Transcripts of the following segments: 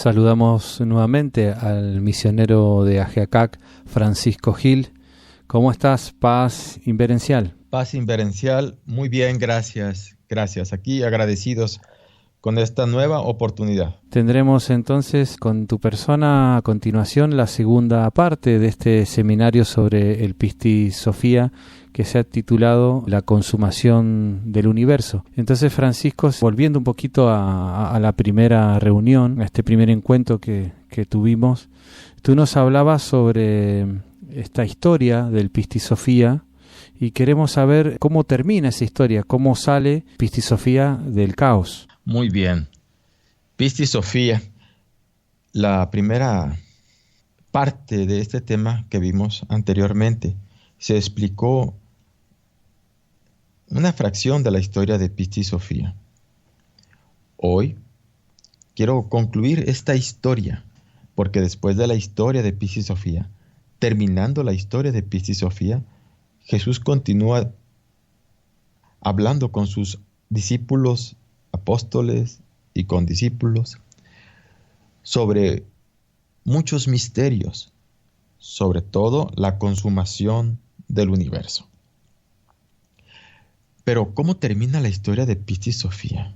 Saludamos nuevamente al misionero de Ajiacac, Francisco Gil. ¿Cómo estás? Paz Inverencial. Paz Inverencial, muy bien, gracias. Gracias. Aquí agradecidos con esta nueva oportunidad. Tendremos entonces con tu persona a continuación la segunda parte de este seminario sobre el Pistis Sophia, que se ha titulado La consumación del universo. Entonces, Francisco, volviendo un poquito a la primera reunión, a este primer encuentro que tuvimos, tú nos hablabas sobre esta historia del Pistis Sophia y queremos saber cómo termina esa historia, cómo sale Pistis Sophia del caos. Muy bien. Pistis Sophia, la primera parte de este tema que vimos anteriormente, se explicó una fracción de la historia de Pistis Sophia. Hoy quiero concluir esta historia, porque después de la historia de Pistis Sophia, terminando la historia de Pistis Sophia, Jesús continúa hablando con sus discípulos, apóstoles y condiscípulos sobre muchos misterios, sobre todo la consumación del universo. Pero ¿cómo termina la historia de Pistis Sophia?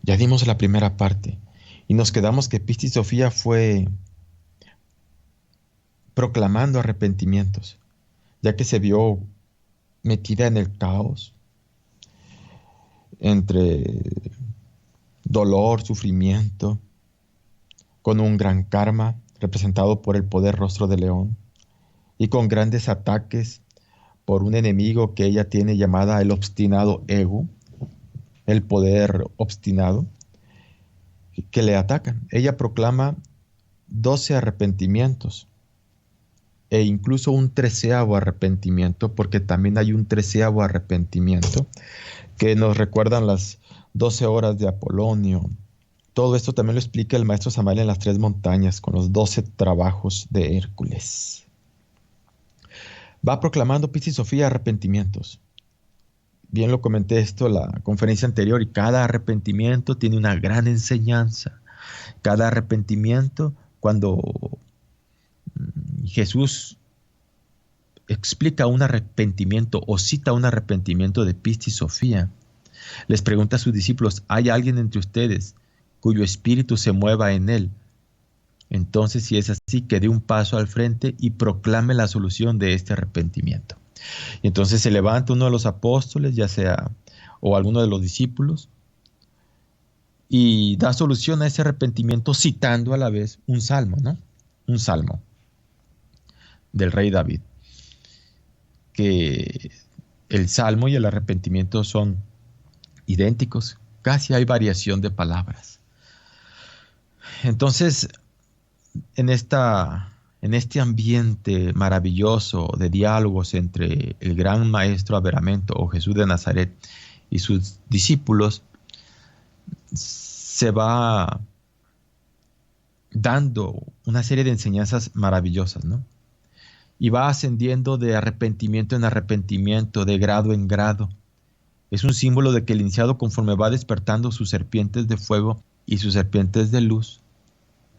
Ya dimos la primera parte y nos quedamos que Pistis Sophia fue proclamando arrepentimientos, ya que se vio metida en el caos, entre dolor, sufrimiento, con un gran karma representado por el poder rostro de león y con grandes ataques por un enemigo que ella tiene llamada el obstinado ego, el poder obstinado, que le atacan. Ella proclama 12 arrepentimientos e incluso un 13º arrepentimiento, porque también hay un 13º arrepentimiento que nos recuerdan las 12 horas de Apolonio. Todo esto también lo explica el maestro Samael en las 3 montañas, con los 12 trabajos de Hércules. Va proclamando Pistis Sophia arrepentimientos. Bien lo comenté esto en la conferencia anterior, y cada arrepentimiento tiene una gran enseñanza. Cada arrepentimiento, cuando Jesús explica un arrepentimiento o cita un arrepentimiento de Pistis Sophia, les pregunta a sus discípulos: ¿hay alguien entre ustedes cuyo espíritu se mueva en él? Entonces, si es así, que dé un paso al frente y proclame la solución de este arrepentimiento. Y entonces se levanta uno de los apóstoles, ya sea, o alguno de los discípulos, y da solución a ese arrepentimiento citando a la vez un salmo, ¿no? Un salmo del rey David. Que el salmo y el arrepentimiento son idénticos, casi hay variación de palabras. Entonces, en este ambiente maravilloso de diálogos entre el gran maestro Averramento o Jesús de Nazaret y sus discípulos, se va dando una serie de enseñanzas maravillosas, ¿no? Y va ascendiendo de arrepentimiento en arrepentimiento, de grado en grado. Es un símbolo de que el iniciado, conforme va despertando sus serpientes de fuego y sus serpientes de luz,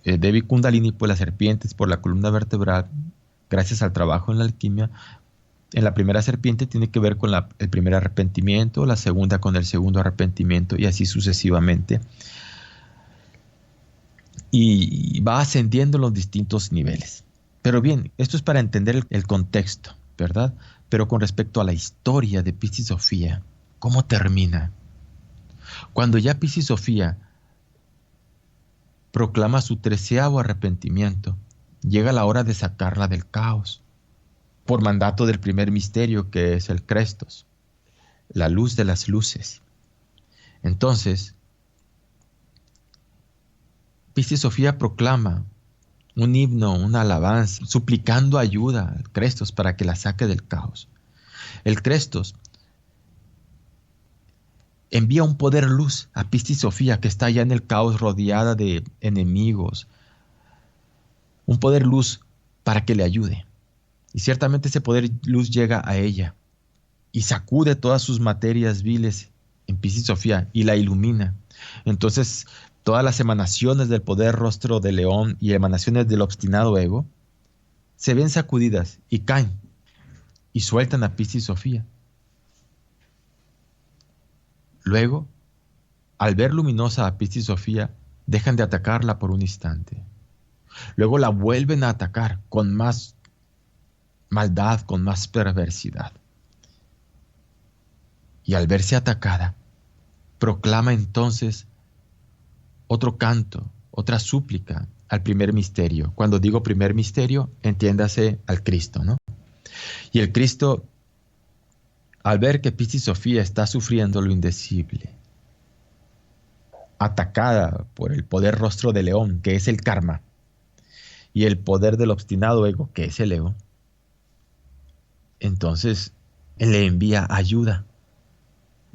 Devi Kundalini, pues las serpientes por la columna vertebral, gracias al trabajo en la alquimia, en la primera serpiente tiene que ver con el primer arrepentimiento, la segunda con el segundo arrepentimiento y así sucesivamente. Y va ascendiendo los distintos niveles. Pero bien, esto es para entender el contexto, ¿verdad? Pero con respecto a la historia de Pistis Sophia, ¿cómo termina? Cuando ya Pistis Sophia proclama su 13º arrepentimiento, llega la hora de sacarla del caos, por mandato del primer misterio, que es el Crestos, la luz de las luces. Entonces, Pistis Sophia proclama un himno, una alabanza, suplicando ayuda al Crestos para que la saque del caos. El Crestos envía un poder luz a Pistis Sophia, que está ya en el caos, rodeada de enemigos. Un poder luz para que le ayude. Y ciertamente ese poder luz llega a ella y sacude todas sus materias viles en Pistis Sophia y la ilumina. Entonces todas las emanaciones del poder rostro de león y emanaciones del obstinado ego se ven sacudidas y caen y sueltan a Piscis Sofía. Luego, al ver luminosa a Piscis Sofía, dejan de atacarla por un instante. Luego la vuelven a atacar con más maldad, con más perversidad. Y al verse atacada, proclama entonces otro canto, otra súplica al primer misterio. Cuando digo primer misterio, entiéndase al Cristo, ¿no? Y el Cristo, al ver que Piscis Sofía está sufriendo lo indecible, atacada por el poder rostro de león, que es el karma, y el poder del obstinado ego, que es el ego, entonces él le envía ayuda.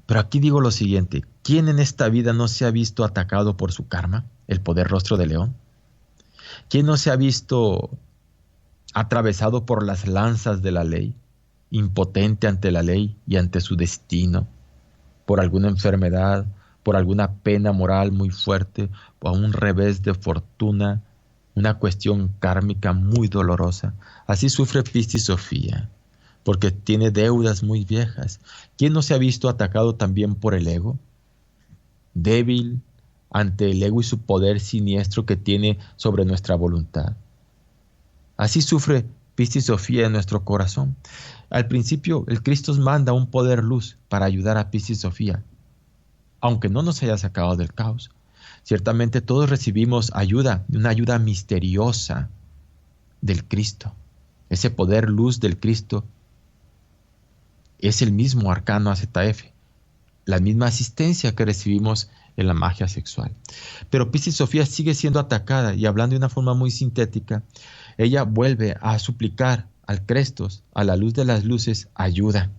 Pero aquí digo lo siguiente: ¿quién en esta vida no se ha visto atacado por su karma, el poder rostro de león? ¿Quién no se ha visto atravesado por las lanzas de la ley, impotente ante la ley y ante su destino, por alguna enfermedad, por alguna pena moral muy fuerte, por un revés de fortuna, una cuestión kármica muy dolorosa? Así sufre Piscis Sofía, porque tiene deudas muy viejas. ¿Quién no se ha visto atacado también por el ego? Débil ante el ego y su poder siniestro que tiene sobre nuestra voluntad. Así sufre Piscis Sofía en nuestro corazón. Al principio, el Cristo manda un poder luz para ayudar a Piscis Sofía, aunque no nos haya sacado del caos. Ciertamente todos recibimos ayuda, una ayuda misteriosa del Cristo. Ese poder luz del Cristo es el mismo arcano AZF, la misma asistencia que recibimos en la magia sexual. Pero Piscis Sofía sigue siendo atacada, y hablando de una forma muy sintética, ella vuelve a suplicar al Crestos, a la luz de las luces, ayuda.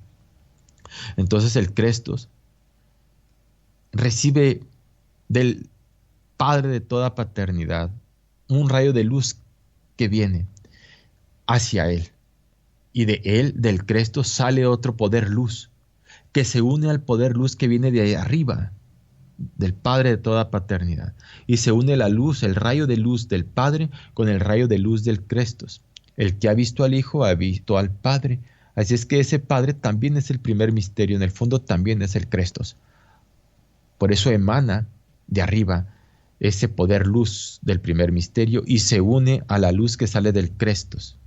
Entonces el Crestos recibe del Padre de toda paternidad un rayo de luz que viene hacia él. Y de él, del Crestos, sale otro poder luz, que se une al poder luz que viene de ahí arriba, del Padre de toda paternidad. Y se une la luz, el rayo de luz del Padre con el rayo de luz del Crestos. El que ha visto al Hijo ha visto al Padre. Así es que ese Padre también es el primer misterio, en el fondo también es el Crestos. Por eso emana de arriba ese poder luz del primer misterio y se une a la luz que sale del Crestos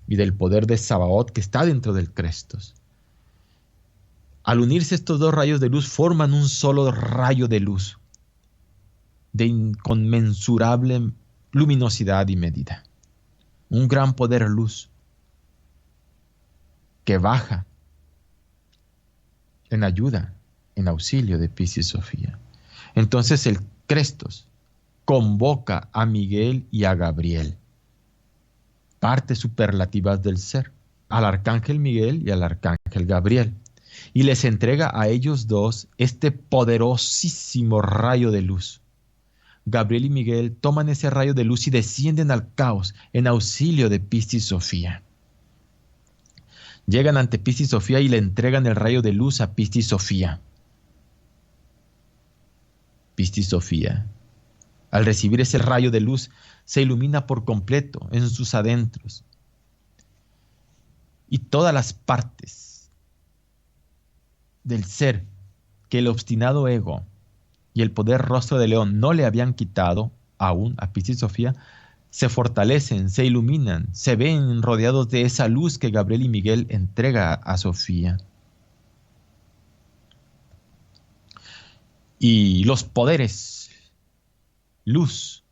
y del poder de Sabaoth que está dentro del Crestos. Al unirse estos dos rayos de luz forman un solo rayo de luz de inconmensurable luminosidad y medida. Un gran poder luz que baja en ayuda, en auxilio de Piscis Sofía. Entonces el Crestos convoca a Miguel y a Gabriel, partes superlativas del ser, al arcángel Miguel y al arcángel Gabriel, y les entrega a ellos dos este poderosísimo rayo de luz. Gabriel y Miguel toman ese rayo de luz y descienden al caos en auxilio de Piscis Sofía. Llegan ante Piscis Sofía y le entregan el rayo de luz a Piscis Sofía. Piscis Sofía, al recibir ese rayo de luz, se ilumina por completo en sus adentros. Y todas las partes del ser que el obstinado ego y el poder rostro de león no le habían quitado aún a Piscis Sofía, se fortalecen, se iluminan, se ven rodeados de esa luz que Gabriel y Miguel entrega a Sofía. Y los poderes, luz,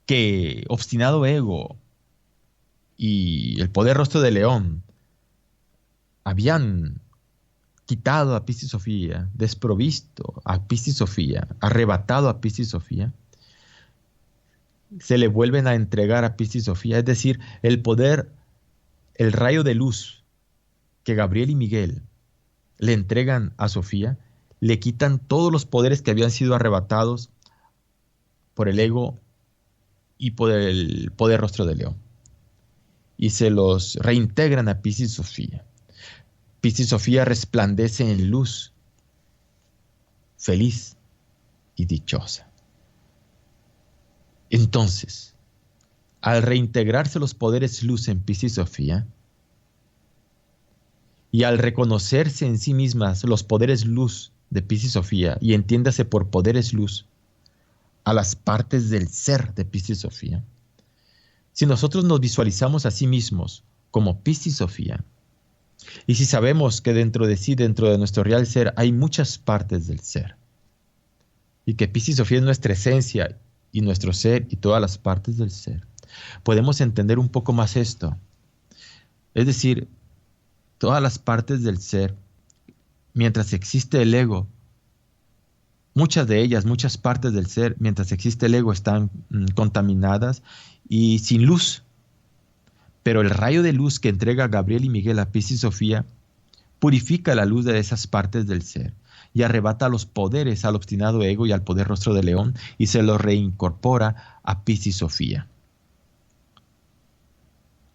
que obstinado ego y el poder rostro de león habían quitado a Piscis Sofía, desprovisto a Piscis Sofía, arrebatado a Piscis Sofía, se le vuelven a entregar a Piscis Sofía. Es decir, el poder, el rayo de luz que Gabriel y Miguel le entregan a Sofía, le quitan todos los poderes que habían sido arrebatados por el ego y por el poder rostro de león, y se los reintegran a Piscis Sofía. Piscis Sofía resplandece en luz, feliz, y dichosa. Entonces, al reintegrarse los poderes luz en Piscis y Sofía, y al reconocerse en sí mismas los poderes luz de Piscis y Sofía, y entiéndase por poderes luz a las partes del ser de Piscis y Sofía, si nosotros nos visualizamos a sí mismos como Piscis y Sofía, y si sabemos que dentro de sí, dentro de nuestro real ser, hay muchas partes del ser, y que Piscis y Sofía es nuestra esencia y nuestro ser y todas las partes del ser, podemos entender un poco más esto. Es decir, todas las partes del ser, mientras existe el ego, muchas de ellas, muchas partes del ser, mientras existe el ego, están contaminadas y sin luz. Pero el rayo de luz que entrega Gabriel y Miguel a Piscis y Sofía purifica la luz de esas partes del ser y arrebata los poderes al obstinado ego y al poder rostro de león y se los reincorpora a Piscis y Sofía.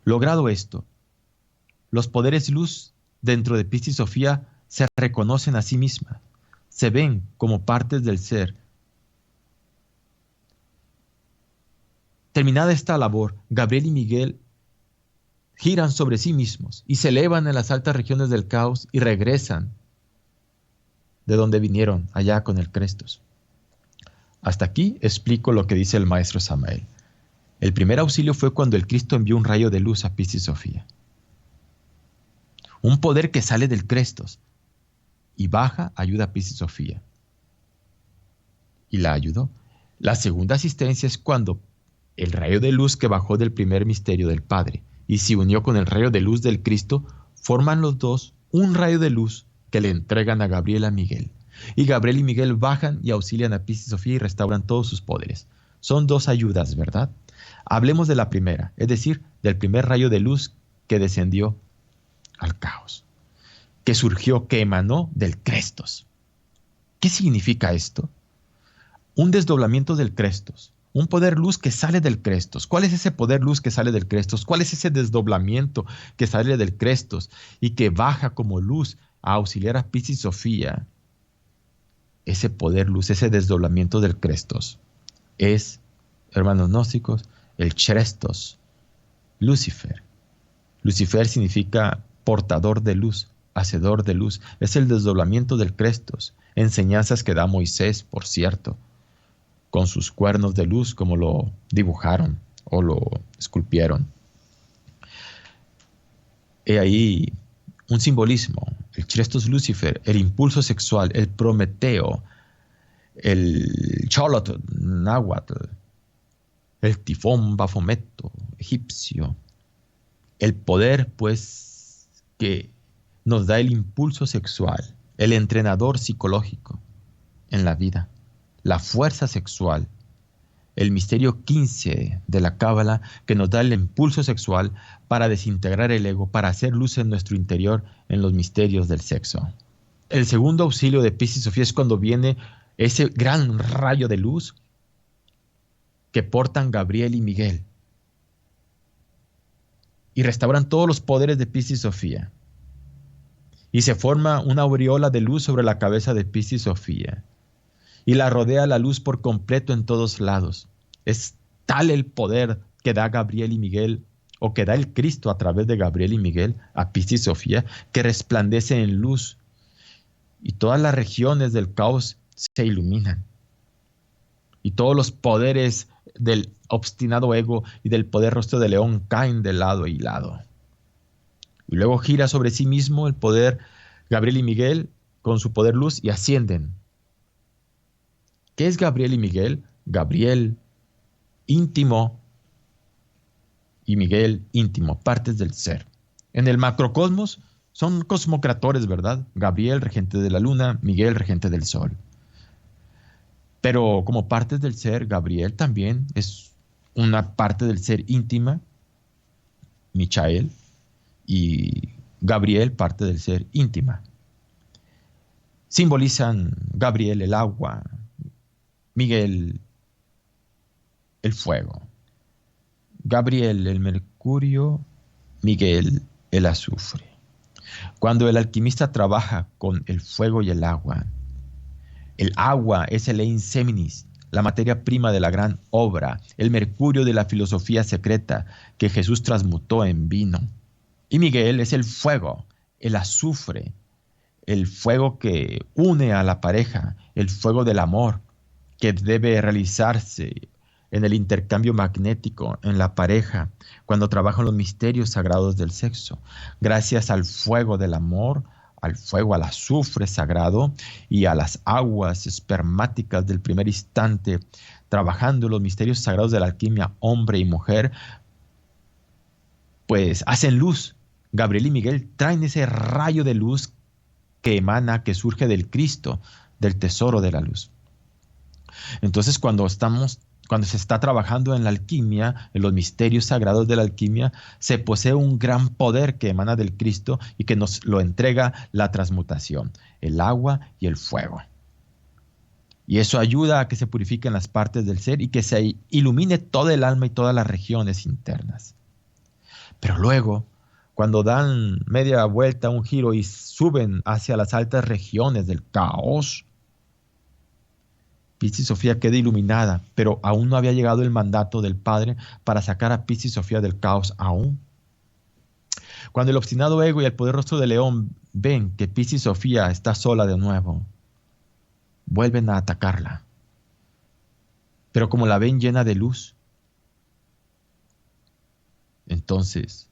Logrado esto, los poderes luz dentro de Piscis y Sofía se reconocen a sí mismas, se ven como partes del ser. Terminada esta labor, Gabriel y Miguel giran sobre sí mismos y se elevan en las altas regiones del caos y regresan de donde vinieron, allá con el Crestos. Hasta aquí explico lo que dice el maestro Samael. El primer auxilio fue cuando el Cristo envió un rayo de luz a Piscis y Sofía. Un poder que sale del Crestos y baja ayuda a Piscis y Sofía. Y la ayudó. La segunda asistencia es cuando el rayo de luz que bajó del primer misterio del Padre y se unió con el rayo de luz del Cristo, forman los dos un rayo de luz que le entregan a Gabriel y a Miguel. Y Gabriel y Miguel bajan y auxilian a Piscis y Sofía y restauran todos sus poderes. Son dos ayudas, ¿verdad? Hablemos de la primera, es decir, del primer rayo de luz que descendió al caos, que surgió, que emanó del Crestos. ¿Qué significa esto? Un desdoblamiento del Crestos, un poder luz que sale del Crestos. ¿Cuál es ese poder luz que sale del Crestos? ¿Cuál es ese desdoblamiento que sale del Crestos y que baja como luz a auxiliar a Piscis y Sofía? Ese poder luz, ese desdoblamiento del Crestos es, hermanos gnósticos, el Chrestos, Lucifer. Lucifer significa portador de luz, hacedor de luz. Es el desdoblamiento del Crestos, enseñanzas que da Moisés, por cierto, con sus cuernos de luz, como lo dibujaron o lo esculpieron. He ahí un simbolismo, el Chrestos Lucifer, el impulso sexual, el Prometeo, el Cholot Náhuatl, el Tifón Bafometo egipcio, el poder, pues, que nos da el impulso sexual, el entrenador psicológico en la vida, la fuerza sexual, el misterio 15 de la Cábala que nos da el impulso sexual para desintegrar el ego, para hacer luz en nuestro interior en los misterios del sexo. El segundo auxilio de Piscis y Sofía es cuando viene ese gran rayo de luz que portan Gabriel y Miguel y restauran todos los poderes de Piscis y Sofía. Y se forma una aureola de luz sobre la cabeza de Piscis y Sofía. Y la rodea la luz por completo en todos lados. Es tal el poder que da Gabriel y Miguel, o que da el Cristo a través de Gabriel y Miguel a Piscis y Sofía, que resplandece en luz. Y todas las regiones del caos se iluminan. Y todos los poderes del obstinado ego y del poder rostro de león caen de lado y lado. Y luego gira sobre sí mismo el poder Gabriel y Miguel con su poder luz y ascienden. ¿Qué es Gabriel y Miguel? Gabriel íntimo y Miguel íntimo, partes del ser. En el macrocosmos son cosmocratores, ¿verdad? Gabriel, regente de la luna, Miguel, regente del sol. Pero como partes del ser, Gabriel también es una parte del ser íntima, Michael, y Gabriel, parte del ser íntima. Simbolizan Gabriel el agua, Miguel el fuego, Gabriel el mercurio, Miguel el azufre. Cuando el alquimista trabaja con el fuego y el agua, El agua es el ein seminis, la materia prima de la gran obra, el mercurio de la filosofía secreta que Jesús transmutó en vino. Y Miguel es el fuego, el azufre, el fuego que une a la pareja, el fuego del amor, que debe realizarse en el intercambio magnético en la pareja, cuando trabajan los misterios sagrados del sexo. Gracias al fuego del amor, al fuego, al azufre sagrado y a las aguas espermáticas del primer instante, trabajando los misterios sagrados de la alquimia, hombre y mujer, pues hacen luz. Gabriel y Miguel traen ese rayo de luz que emana, que surge del Cristo, del tesoro de la luz. Entonces, cuando se está trabajando en la alquimia, en los misterios sagrados de la alquimia, se posee un gran poder que emana del Cristo y que nos lo entrega la transmutación, el agua y el fuego. Y eso ayuda a que se purifiquen las partes del ser y que se ilumine toda el alma y todas las regiones internas. Pero luego, cuando dan media vuelta, un giro y suben hacia las altas regiones del caos, Piscis Sofía queda iluminada, pero aún no había llegado el mandato del Padre para sacar a Piscis Sofía del caos aún. Cuando el obstinado ego y el poder rostro de león ven que Piscis Sofía está sola de nuevo, vuelven a atacarla. Pero como la ven llena de luz, entonces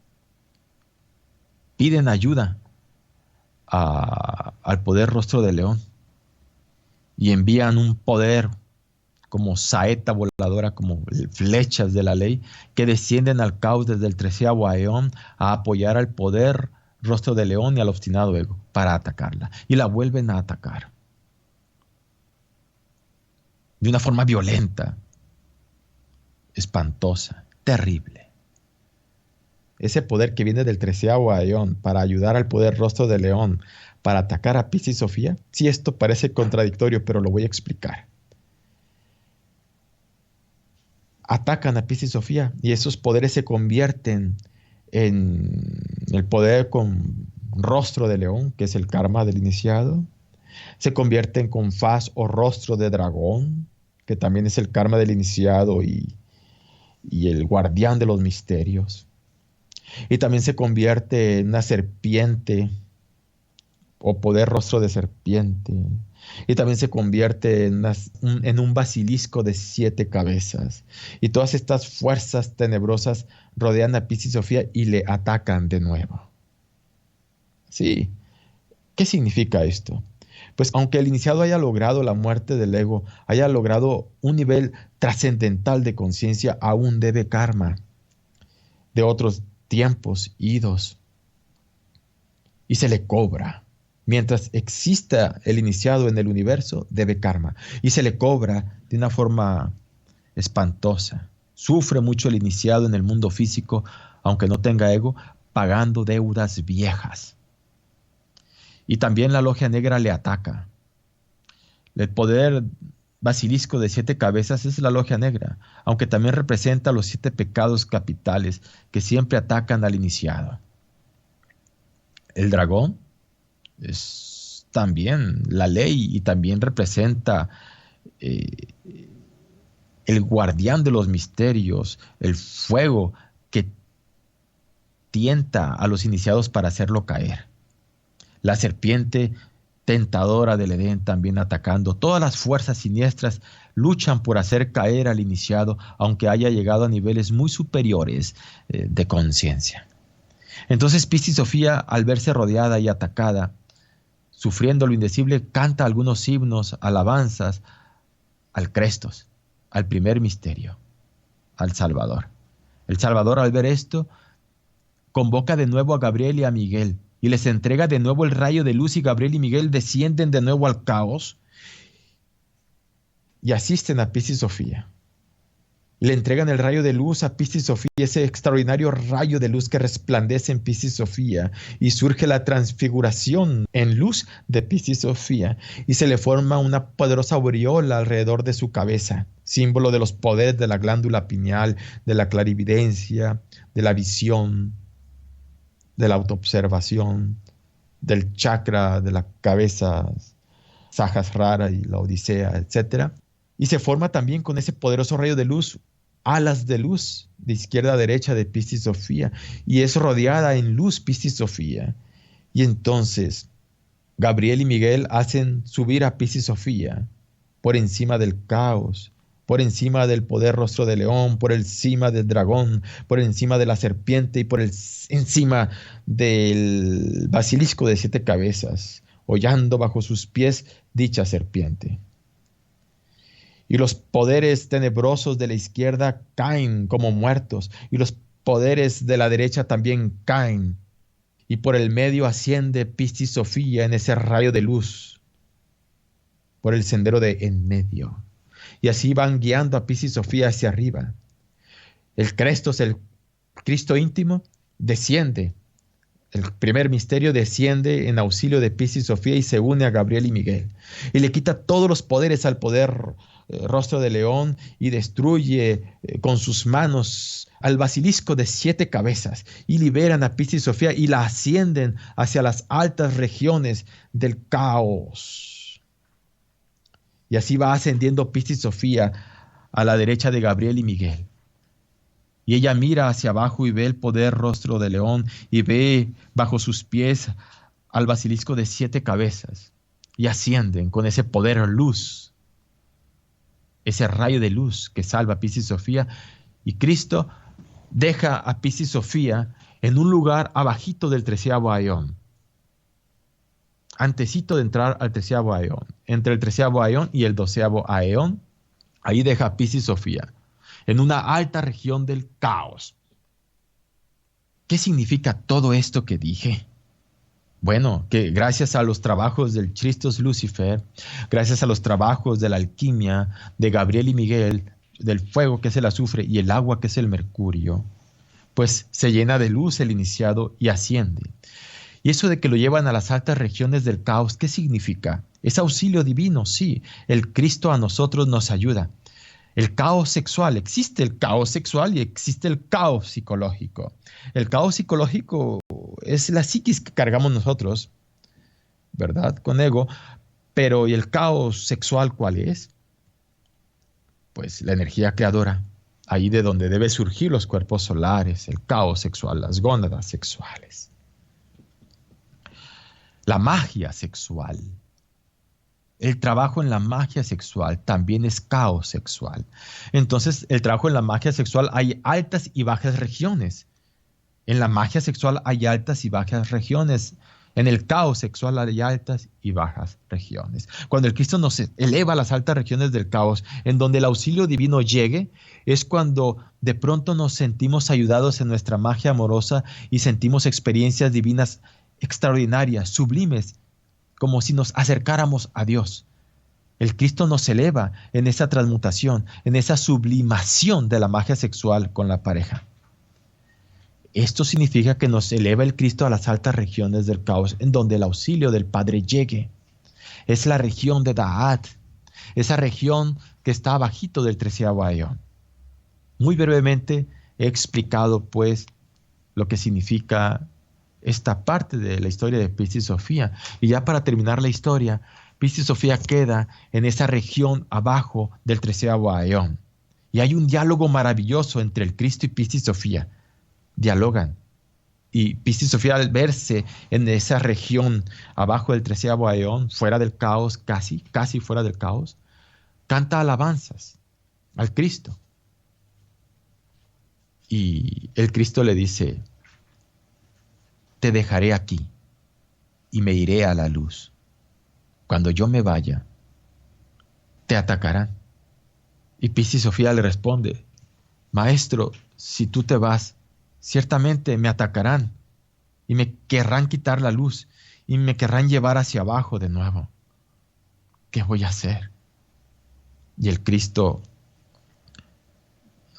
piden ayuda al poder rostro de león y envían un poder como saeta voladora, como flechas de la ley, que descienden al caos desde el 13º eón a apoyar al poder rostro de león y al obstinado ego para atacarla. Y la vuelven a atacar de una forma violenta, espantosa, terrible. Ese poder que viene del 13º eón para ayudar al poder rostro de león para atacar a Piscis Sofía, sí, esto parece contradictorio, pero lo voy a explicar. Atacan a Piscis Sofía y esos poderes se convierten en el poder con rostro de león, que es el karma del iniciado. Se convierten con faz o rostro de dragón, que también es el karma del iniciado y el guardián de los misterios. Y también se convierte en una serpiente o poder rostro de serpiente. Y también se convierte en un basilisco de 7 cabezas. Y todas estas fuerzas tenebrosas rodean a Piscis Sofía y le atacan de nuevo. Sí. ¿Qué significa esto? Pues aunque el iniciado haya logrado la muerte del ego, haya logrado un nivel trascendental de conciencia, aún debe karma de otros tiempos idos. Y se le cobra. Mientras exista el iniciado en el universo, debe karma. Y se le cobra de una forma espantosa. Sufre mucho el iniciado en el mundo físico, aunque no tenga ego, pagando deudas viejas. Y también la logia negra le ataca. El poder basilisco de 7 cabezas es la logia negra, aunque también representa los 7 pecados capitales que siempre atacan al iniciado. El dragón es también la ley y también representa el guardián de los misterios, el fuego que tienta a los iniciados para hacerlo caer. La serpiente tentadora del Edén también atacando. Todas las fuerzas siniestras luchan por hacer caer al iniciado, aunque haya llegado a niveles muy superiores de conciencia. Entonces Piscis Sofía, al verse rodeada y atacada, sufriendo lo indecible, canta algunos himnos, alabanzas al Crestos, al primer misterio, al Salvador. El Salvador, al ver esto, convoca de nuevo a Gabriel y a Miguel y les entrega de nuevo el rayo de luz, y Gabriel y Miguel descienden de nuevo al caos y asisten a Piscis Sofía. Le entregan el rayo de luz a Piscis Sofía, ese extraordinario rayo de luz que resplandece en Piscis Sofía, y surge la transfiguración en luz de Piscis Sofía, y se le forma una poderosa aureola alrededor de su cabeza, símbolo de los poderes de la glándula pineal, de la clarividencia, de la visión, de la autoobservación, del chakra de la cabeza Sahasrara y la Odisea, etc. Y se forma también con ese poderoso rayo de luz, alas de luz, de izquierda a derecha de Piscis Sofía, y es rodeada en luz Piscis Sofía. Y entonces Gabriel y Miguel hacen subir a Piscis Sofía por encima del caos, por encima del poder rostro de león, por encima del dragón, por encima de la serpiente y encima del basilisco de 7 cabezas, hollando bajo sus pies dicha serpiente. Y los poderes tenebrosos de la izquierda caen como muertos, y los poderes de la derecha también caen. Y por el medio asciende Piscis Sofía en ese rayo de luz, por el sendero de en medio. Y así van guiando a Piscis Sofía hacia arriba. El Crestos, el Cristo íntimo, desciende. El primer misterio desciende en auxilio de Piscis Sofía y se une a Gabriel y Miguel. Y le quita todos los poderes al poder rostro de león y destruye con sus manos al basilisco de 7 cabezas y liberan a Piscis Sofía y la ascienden hacia las altas regiones del caos. Y así va ascendiendo Piscis Sofía a la derecha de Gabriel y Miguel. Y ella mira hacia abajo y ve el poder rostro de león y ve bajo sus pies al basilisco de 7 cabezas y ascienden con ese poder luz, ese rayo de luz que salva a Piscis Sofía, y Cristo deja a Piscis Sofía en un lugar abajito del 13º aión, antesito de entrar al 13º aión, entre el 13º aión y el 12º aión, ahí deja a Piscis Sofía, en una alta región del caos. ¿Qué significa todo esto que dije? Bueno, que gracias a los trabajos del Christus Lucifer, gracias a los trabajos de la alquimia de Gabriel y Miguel, del fuego que es el azufre y el agua que es el mercurio, pues se llena de luz el iniciado y asciende. Y eso de que lo llevan a las altas regiones del caos, ¿qué significa? Es auxilio divino, sí. El Cristo a nosotros nos ayuda. El caos sexual, existe el caos sexual y existe el caos psicológico. El caos psicológico es la psiquis que cargamos nosotros, ¿verdad? Con ego. Pero ¿y el caos sexual cuál es? Pues la energía creadora. Ahí de donde deben surgir los cuerpos solares, el caos sexual, las gónadas sexuales. La magia sexual. El trabajo en la magia sexual también es caos sexual. Entonces, el trabajo en la magia sexual hay altas y bajas regiones. En la magia sexual hay altas y bajas regiones. En el caos sexual hay altas y bajas regiones. Cuando el Cristo nos eleva a las altas regiones del caos, en donde el auxilio divino llegue, es cuando de pronto nos sentimos ayudados en nuestra magia amorosa y sentimos experiencias divinas extraordinarias, sublimes, como si nos acercáramos a Dios. El Cristo nos eleva en esa transmutación, en esa sublimación de la magia sexual con la pareja. Esto significa que nos eleva el Cristo a las altas regiones del caos, en donde el auxilio del Padre llegue. Es la región de Da'at, esa región que está abajito del 13º aión. Muy brevemente he explicado, pues, lo que significa esta parte de la historia de Piscis Sofía. Y ya para terminar la historia, Piscis Sofía queda en esa región abajo del 13º aión. Y hay un diálogo maravilloso entre el Cristo y Piscis Sofía. Dialogan. Y Piscis Sofía, al verse en esa región abajo del 13º aión, fuera del caos, casi fuera del caos, canta alabanzas al Cristo. Y el Cristo le dice: te dejaré aquí y me iré a la luz. Cuando yo me vaya, te atacarán. Y Piscis Sofía le responde: Maestro, si tú te vas, ciertamente me atacarán y me querrán quitar la luz y me querrán llevar hacia abajo de nuevo. ¿Qué voy a hacer? Y el Cristo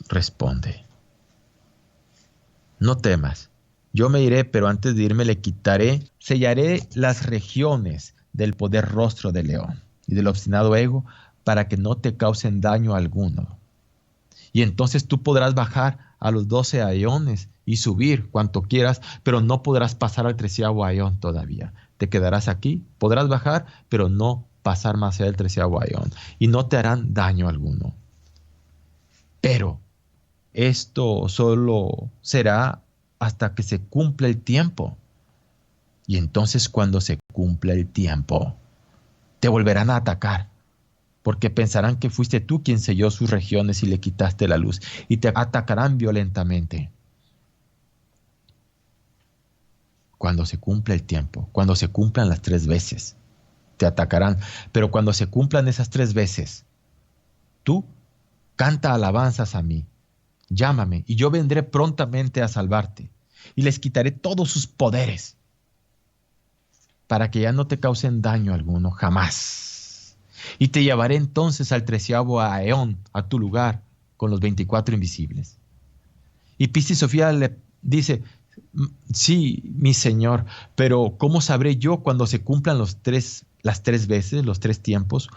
responde: no temas. Yo me iré, pero antes de irme sellaré las regiones del poder rostro de león y del obstinado ego para que no te causen daño alguno. Y entonces tú podrás bajar a los 12 aiones y subir cuanto quieras, pero no podrás pasar al 13º aión todavía. Te quedarás aquí, podrás bajar, pero no pasar más allá del 13º aión y no te harán daño alguno. Pero esto solo será hasta que se cumpla el tiempo. Y entonces cuando se cumpla el tiempo, te volverán a atacar, porque pensarán que fuiste tú quien selló sus regiones y le quitaste la luz, y te atacarán violentamente. Cuando se cumpla el tiempo, cuando se cumplan las 3 veces, te atacarán. Pero cuando se cumplan esas 3 veces, tú canta alabanzas a mí, llámame, y yo vendré prontamente a salvarte, y les quitaré todos sus poderes, para que ya no te causen daño alguno, jamás. Y te llevaré entonces al 13º aión, a tu lugar, con los 24 invisibles. Y Piscis Sofía le dice, sí, mi señor, pero ¿cómo sabré yo cuando se cumplan las 3 veces, los 3 tiempos?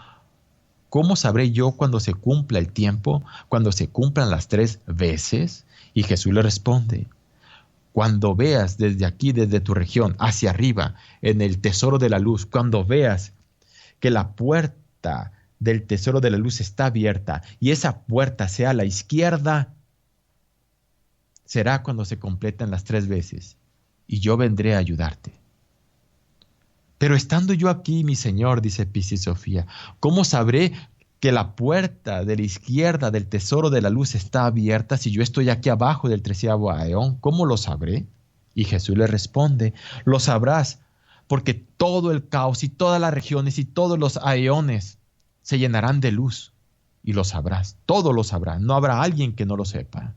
¿Cómo sabré yo cuando se cumpla el tiempo, cuando se cumplan las 3 veces? Y Jesús le responde, cuando veas desde aquí, desde tu región, hacia arriba, en el tesoro de la luz, cuando veas que la puerta del tesoro de la luz está abierta y esa puerta sea a la izquierda, será cuando se completan las 3 veces y yo vendré a ayudarte. Pero estando yo aquí, mi señor, dice Piscis Sofía, ¿cómo sabré que la puerta de la izquierda del tesoro de la luz está abierta si yo estoy aquí abajo del 13º aión? ¿Cómo lo sabré? Y Jesús le responde, lo sabrás porque todo el caos y todas las regiones y todos los aeones se llenarán de luz y lo sabrás, todo lo sabrás, no habrá alguien que no lo sepa.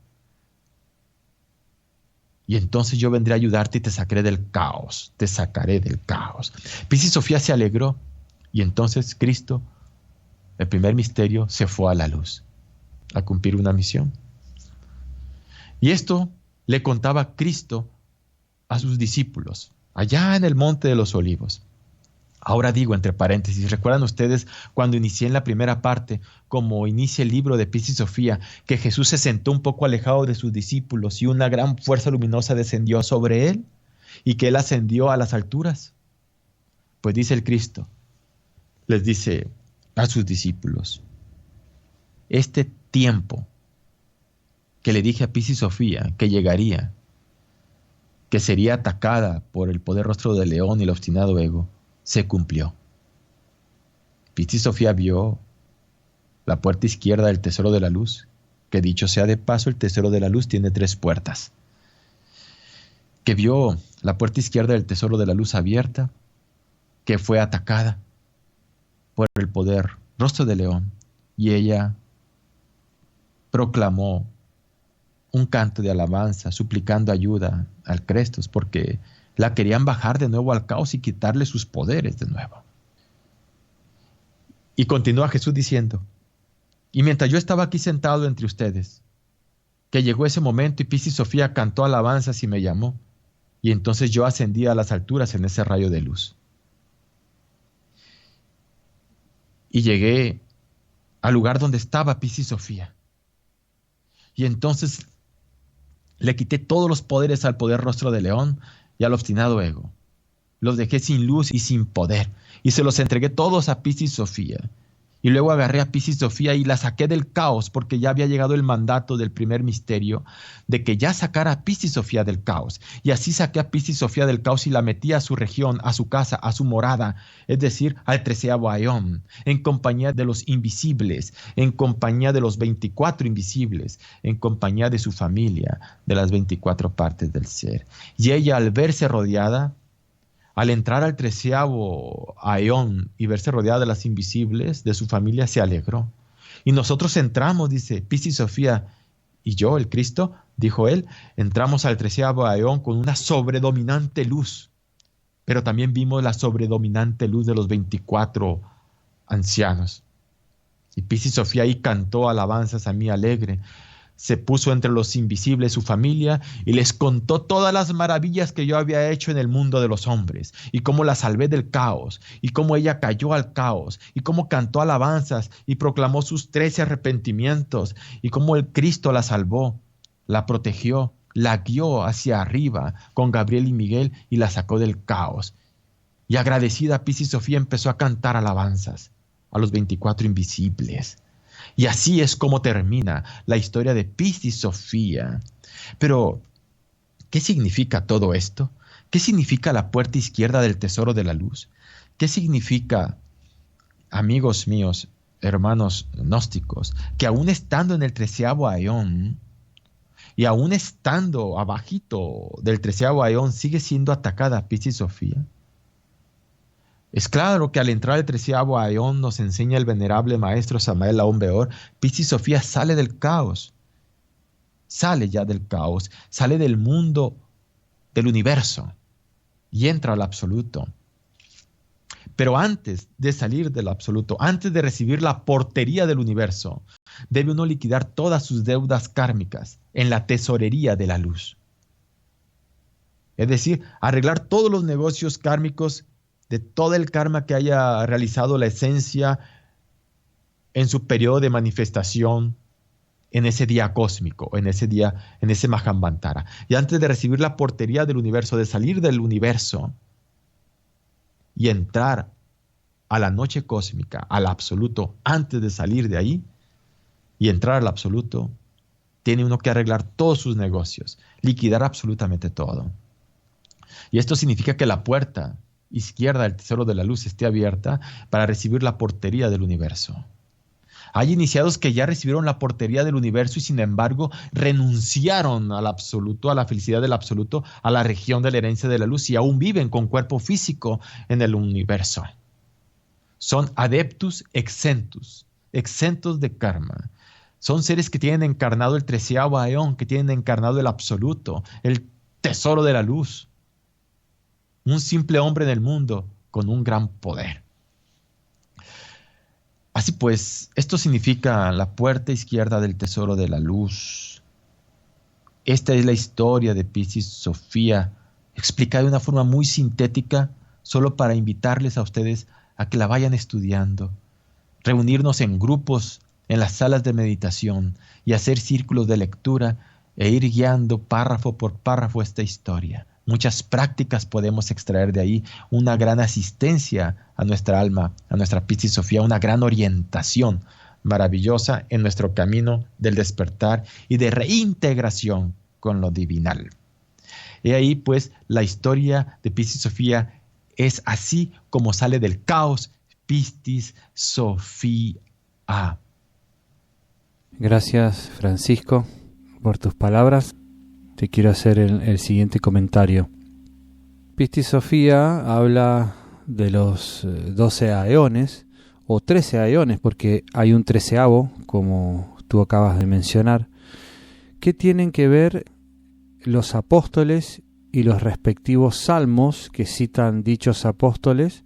Y entonces yo vendré a ayudarte y te sacaré del caos, te sacaré del caos. Piscis Sofía se alegró y entonces Cristo, el primer misterio, se fue a la luz, a cumplir una misión. Y esto le contaba Cristo a sus discípulos, allá en el Monte de los Olivos. Ahora digo, entre paréntesis, ¿recuerdan ustedes cuando inicié en la primera parte, como inicia el libro de Piscis Sofía, que Jesús se sentó un poco alejado de sus discípulos y una gran fuerza luminosa descendió sobre él y que él ascendió a las alturas? Pues dice el Cristo, les dice a sus discípulos, este tiempo que le dije a Piscis Sofía que llegaría, que sería atacada por el poder rostro del león y el obstinado ego, se cumplió. Piscis Sofía vio la puerta izquierda del tesoro de la luz, que dicho sea de paso, el tesoro de la luz tiene 3 puertas. Que vio la puerta izquierda del tesoro de la luz abierta, que fue atacada por el poder rostro de león, y ella proclamó un canto de alabanza, suplicando ayuda al Crestos, porque la querían bajar de nuevo al caos y quitarle sus poderes de nuevo. Y continúa Jesús diciendo, y mientras yo estaba aquí sentado entre ustedes, que llegó ese momento y Piscis Sofía cantó alabanzas y me llamó, y entonces yo ascendí a las alturas en ese rayo de luz. Y llegué al lugar donde estaba Piscis Sofía. Y entonces le quité todos los poderes al poder rostro de león y al obstinado ego. Los dejé sin luz y sin poder, y se los entregué todos a Piscis Sofía. Y luego agarré a Piscis Sofía y la saqué del caos, porque ya había llegado el mandato del primer misterio de que ya sacara a Piscis Sofía del caos. Y así saqué a Piscis Sofía del caos y la metí a su región, a su casa, a su morada, es decir, al 13º aión, en compañía de los invisibles, en compañía de los 24 invisibles, en compañía de su familia, de las 24 partes del ser. Y ella, al verse rodeada, al entrar al 13º aión y verse rodeada de las invisibles, de su familia, se alegró. Y nosotros entramos, dice Piscis Sofía, y yo, el Cristo, dijo él, entramos al 13º aión con una sobredominante luz. Pero también vimos la sobredominante luz de los 24 ancianos. Y Piscis Sofía ahí cantó alabanzas a mí alegre. Se puso entre los invisibles su familia y les contó todas las maravillas que yo había hecho en el mundo de los hombres, y cómo la salvé del caos, y cómo ella cayó al caos, y cómo cantó alabanzas y proclamó sus 13 arrepentimientos, y cómo el Cristo la salvó, la protegió, la guió hacia arriba con Gabriel y Miguel y la sacó del caos. Y agradecida, Piscis Sofía empezó a cantar alabanzas a los 24 invisibles. Y así es como termina la historia de Piscis Sofía. Pero, ¿qué significa todo esto? ¿Qué significa la puerta izquierda del tesoro de la luz? ¿Qué significa, amigos míos, hermanos gnósticos, que aún estando en el 13º aión y aún estando abajito del 13º aión sigue siendo atacada Piscis Sofía? Es claro que al entrar al 13º aión nos enseña el venerable maestro Samael Aun Weor, Piscis Sofía sale del caos, sale ya del caos, sale del mundo del universo y entra al absoluto. Pero antes de salir del absoluto, antes de recibir la portería del universo, debe uno liquidar todas sus deudas kármicas en la tesorería de la luz. Es decir, arreglar todos los negocios kármicos de todo el karma que haya realizado la esencia en su periodo de manifestación en ese día cósmico, en ese día, en ese Mahamvantara. Y antes de recibir la portería del universo, de salir del universo y entrar a la noche cósmica, al absoluto, antes de salir de ahí y entrar al absoluto, tiene uno que arreglar todos sus negocios, liquidar absolutamente todo. Y esto significa que la puerta izquierda del tesoro de la luz esté abierta para recibir la portería del universo. Hay iniciados que ya recibieron la portería del universo y sin embargo renunciaron al absoluto, a la felicidad del absoluto, a la región de la herencia de la luz y aún viven con cuerpo físico en el universo. Son adeptus exentus, exentos de karma. Son seres que tienen encarnado el 13º aión, que tienen encarnado el absoluto, el tesoro de la luz. Un simple hombre en el mundo con un gran poder. Así pues, esto significa la puerta izquierda del tesoro de la luz. Esta es la historia de Piscis Sofía, explicada de una forma muy sintética, solo para invitarles a ustedes a que la vayan estudiando, reunirnos en grupos en las salas de meditación y hacer círculos de lectura e ir guiando párrafo por párrafo esta historia. Muchas prácticas podemos extraer de ahí, una gran asistencia a nuestra alma, a nuestra Piscis Sofía, una gran orientación maravillosa en nuestro camino del despertar y de reintegración con lo divinal. Y ahí pues la historia de Piscis Sofía es así como sale del caos Piscis Sofía. Gracias, Francisco, por tus palabras. Te quiero hacer el siguiente comentario. Piscis Sofía habla de los 12 aeones, o 13 aeones, porque hay un 13avo, como tú acabas de mencionar. ¿Qué tienen que ver los apóstoles y los respectivos salmos que citan dichos apóstoles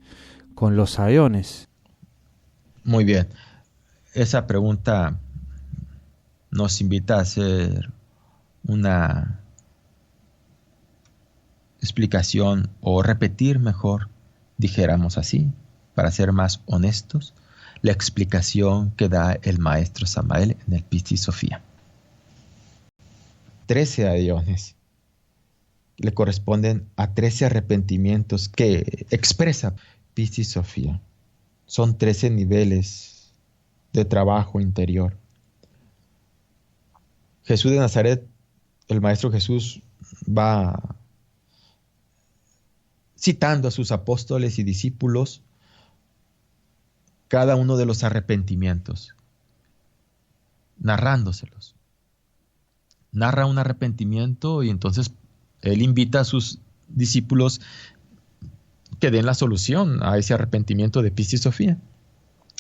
con los aeones? Muy bien. Esa pregunta nos invita a hacer una explicación o repetir mejor, dijéramos así, para ser más honestos, la explicación que da el maestro Samael en el Piscis Sofía. 13 aeones le corresponden a 13 arrepentimientos que expresa Piscis Sofía. Son 13 niveles de trabajo interior. Jesús de Nazaret, el Maestro Jesús, va citando a sus apóstoles y discípulos cada uno de los arrepentimientos, narrándoselos. Narra un arrepentimiento y entonces él invita a sus discípulos que den la solución a ese arrepentimiento de Piscis Sofía.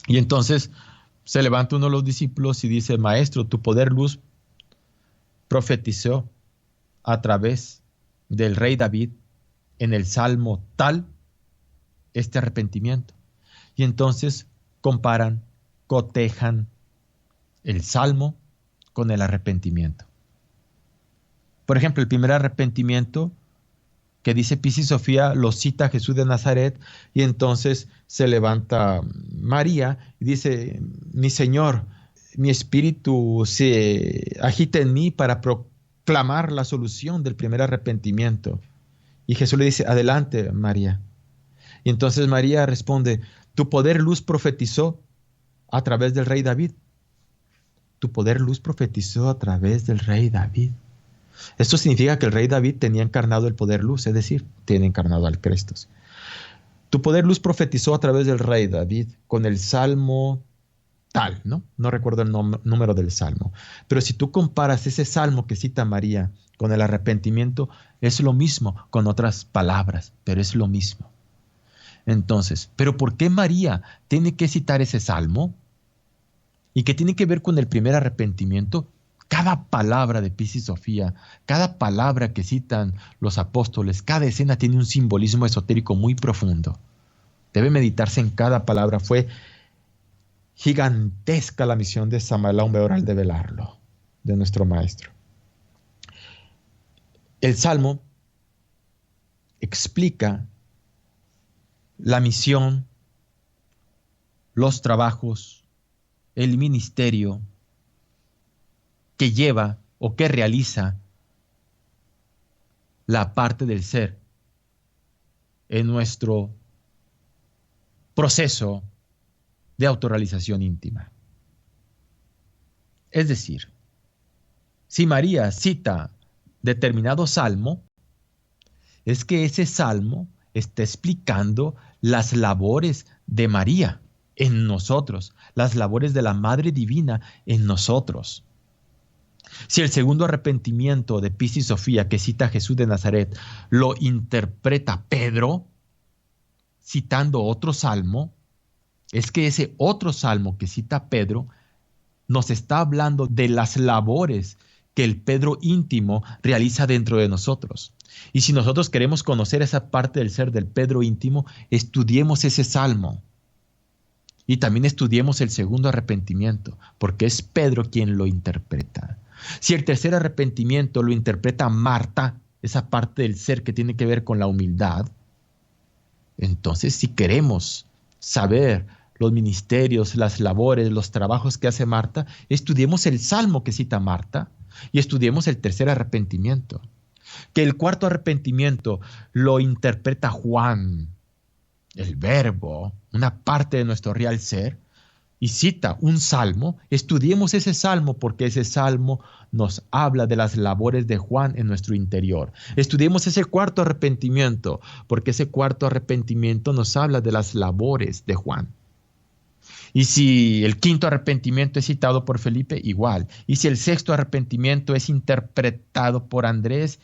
Y entonces se levanta uno de los discípulos y dice: Maestro, tu poder luz profetizó a través del rey David en el salmo tal este arrepentimiento. Y entonces comparan, cotejan el salmo con el arrepentimiento. Por ejemplo, el primer arrepentimiento que dice Piscis Sofía lo cita Jesús de Nazaret y entonces se levanta María y dice: mi Señor, mi espíritu se agita en mí para proclamar la solución del primer arrepentimiento. Y Jesús le dice: adelante, María. Y entonces María responde, tu poder luz profetizó a través del rey David. Tu poder luz profetizó a través del rey David. Esto significa que el rey David tenía encarnado el poder luz, es decir, tiene encarnado al Cristo. Tu poder luz profetizó a través del rey David con el salmo tal, ¿no? No recuerdo el número del salmo. Pero si tú comparas ese salmo que cita María con el arrepentimiento, es lo mismo, con otras palabras, pero es lo mismo. Entonces, ¿pero por qué María tiene que citar ese salmo? ¿Y qué tiene que ver con el primer arrepentimiento? Cada palabra de Piscis Sofía, cada palabra que citan los apóstoles, cada escena tiene un simbolismo esotérico muy profundo. Debe meditarse en cada palabra. Fue gigantesca la misión de Samael Aun Weor al develarlo, de nuestro maestro. El Salmo explica la misión, los trabajos, el ministerio que lleva o que realiza la parte del ser en nuestro proceso de autorrealización íntima. Es decir, si María cita determinado salmo, es que ese salmo está explicando las labores de María en nosotros, las labores de la Madre Divina en nosotros. Si el segundo arrepentimiento de Piscis Sofía que cita a Jesús de Nazaret lo interpreta Pedro, citando otro salmo, es que ese otro salmo que cita Pedro nos está hablando de las labores que el Pedro íntimo realiza dentro de nosotros. Y si nosotros queremos conocer esa parte del ser del Pedro íntimo, estudiemos ese salmo. Y también estudiemos el segundo arrepentimiento, porque es Pedro quien lo interpreta. Si el tercer arrepentimiento lo interpreta Marta, esa parte del ser que tiene que ver con la humildad, entonces si queremos saber los ministerios, las labores, los trabajos que hace Marta, estudiemos el salmo que cita Marta y estudiemos el tercer arrepentimiento. Que el cuarto arrepentimiento lo interpreta Juan, el verbo, una parte de nuestro real ser, y cita un salmo, estudiemos ese salmo porque ese salmo nos habla de las labores de Juan en nuestro interior. Estudiemos ese cuarto arrepentimiento porque ese cuarto arrepentimiento nos habla de las labores de Juan. Y si el quinto arrepentimiento es citado por Felipe, igual. Y si el sexto arrepentimiento es interpretado por Andrés,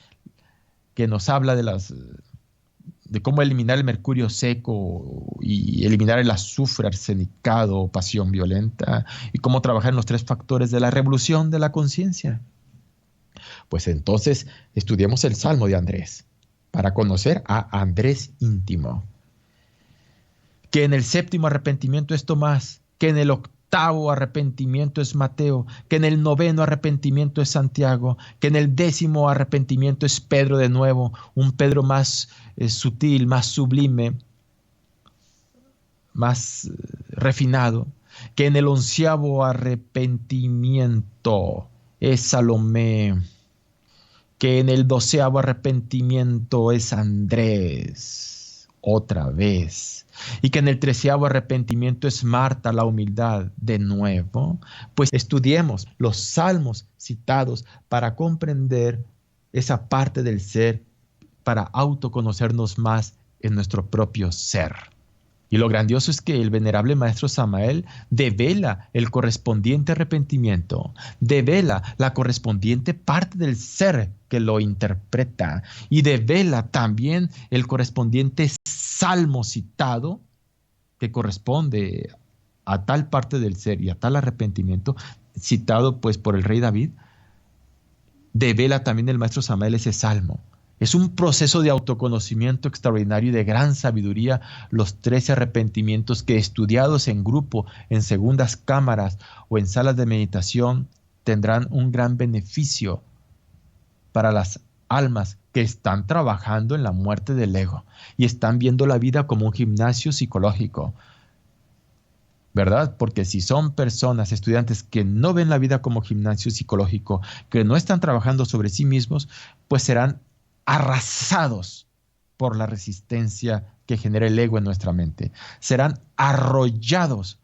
que nos habla de cómo eliminar el mercurio seco y eliminar el azufre arsenicado o pasión violenta, y cómo trabajar en los 3 factores de la revolución de la conciencia. Pues entonces estudiemos el Salmo de Andrés para conocer a Andrés íntimo. Que en el séptimo arrepentimiento es Tomás, que en el octavo arrepentimiento es Mateo, que en el noveno arrepentimiento es Santiago, que en el 10º arrepentimiento es Pedro de nuevo, un Pedro más sutil, más sublime, más refinado, que en el 11º arrepentimiento es Salomé, que en el 12º arrepentimiento es Andrés, otra vez, y que en el 13º arrepentimiento es Marta, la humildad, de nuevo. Pues estudiemos los salmos citados para comprender esa parte del ser, para autoconocernos más en nuestro propio ser. Y lo grandioso es que el venerable maestro Samael devela el correspondiente arrepentimiento, devela la correspondiente parte del ser que lo interpreta y devela también el correspondiente salmo citado que corresponde a tal parte del ser y a tal arrepentimiento, citado pues por el rey David. Devela también el maestro Samael ese salmo. Es un proceso de autoconocimiento extraordinario y de gran sabiduría los 13 arrepentimientos que, estudiados en grupo, en segundas cámaras o en salas de meditación, tendrán un gran beneficio para las almas que están trabajando en la muerte del ego y están viendo la vida como un gimnasio psicológico, ¿verdad? Porque si son personas, estudiantes que no ven la vida como gimnasio psicológico, que no están trabajando sobre sí mismos, pues serán arrasados por la resistencia que genera el ego en nuestra mente. Serán arrollados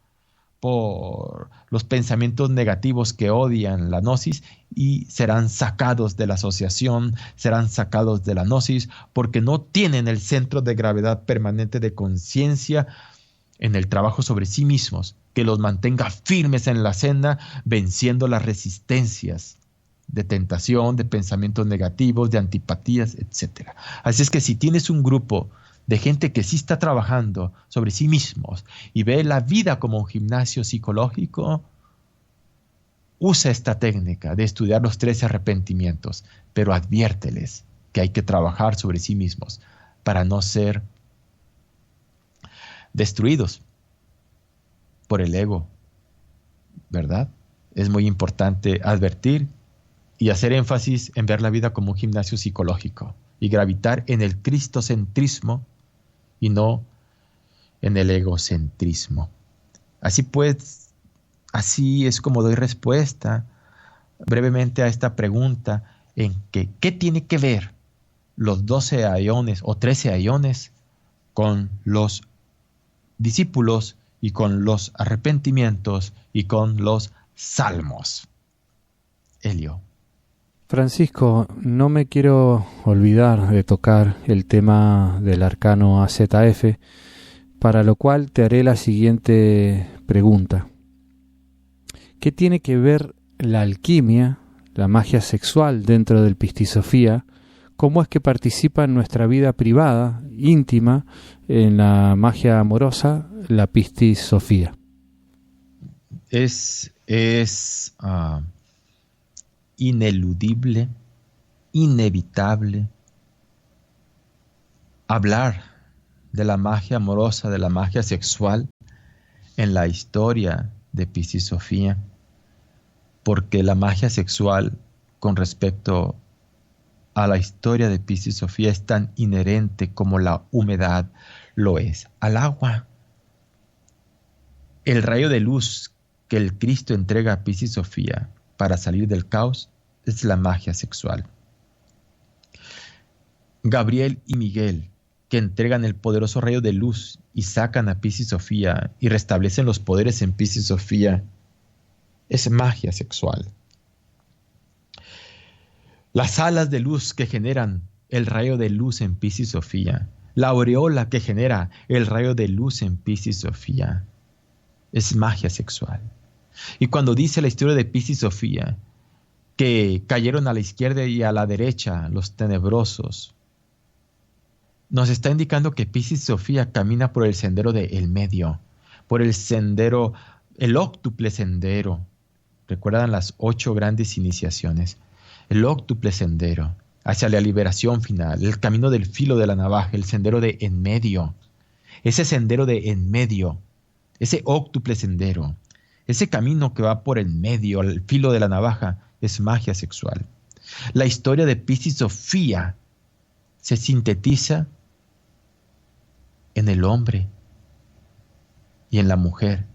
por los pensamientos negativos que odian la gnosis y serán sacados de la asociación, serán sacados de la gnosis porque no tienen el centro de gravedad permanente de conciencia en el trabajo sobre sí mismos, que los mantenga firmes en la senda, venciendo las resistencias de tentación, de pensamientos negativos, de antipatías, etc. Así es que si tienes un grupo de gente que sí está trabajando sobre sí mismos y ve la vida como un gimnasio psicológico, usa esta técnica de estudiar los 13 arrepentimientos, pero adviérteles que hay que trabajar sobre sí mismos para no ser destruidos por el ego, ¿verdad? Es muy importante advertir y hacer énfasis en ver la vida como un gimnasio psicológico y gravitar en el cristocentrismo y no en el egocentrismo. Así pues, así es como doy respuesta brevemente a esta pregunta en que ¿qué tiene que ver los 12 aiones o 13 aiones con los discípulos y con los arrepentimientos y con los salmos? Elio. Francisco, no me quiero olvidar de tocar el tema del arcano AZF, para lo cual te haré la siguiente pregunta. ¿Qué tiene que ver la alquimia, la magia sexual dentro del Pistisofía? ¿Cómo es que participa en nuestra vida privada, íntima, en la magia amorosa, la Pistisofía? Es ineludible, inevitable hablar de la magia amorosa, de la magia sexual en la historia de Pistisofía, porque la magia sexual con respecto a la historia de Pistisofía es tan inherente como la humedad lo es al agua. El rayo de luz que el Cristo entrega a Pistisofía para salir del caos es la magia sexual. Gabriel y Miguel, que entregan el poderoso rayo de luz y sacan a Pistisofía y restablecen los poderes en Pistisofía, es magia sexual. Las alas de luz que generan el rayo de luz en Pistisofía, la aureola que genera el rayo de luz en Pistisofía, es magia sexual. Y cuando dice la historia de Pistisofía que cayeron a la izquierda y a la derecha los tenebrosos, nos está indicando que Pistisofía camina por el sendero del medio, por el sendero, el óctuple sendero. ¿Recuerdan las 8 grandes iniciaciones? El óctuple sendero hacia la liberación final, el camino del filo de la navaja, el sendero de en medio. Ese sendero de en medio, ese óctuple sendero, ese camino que va por el medio, al filo de la navaja, es magia sexual. La historia de Pistisofía se sintetiza en el hombre y en la mujer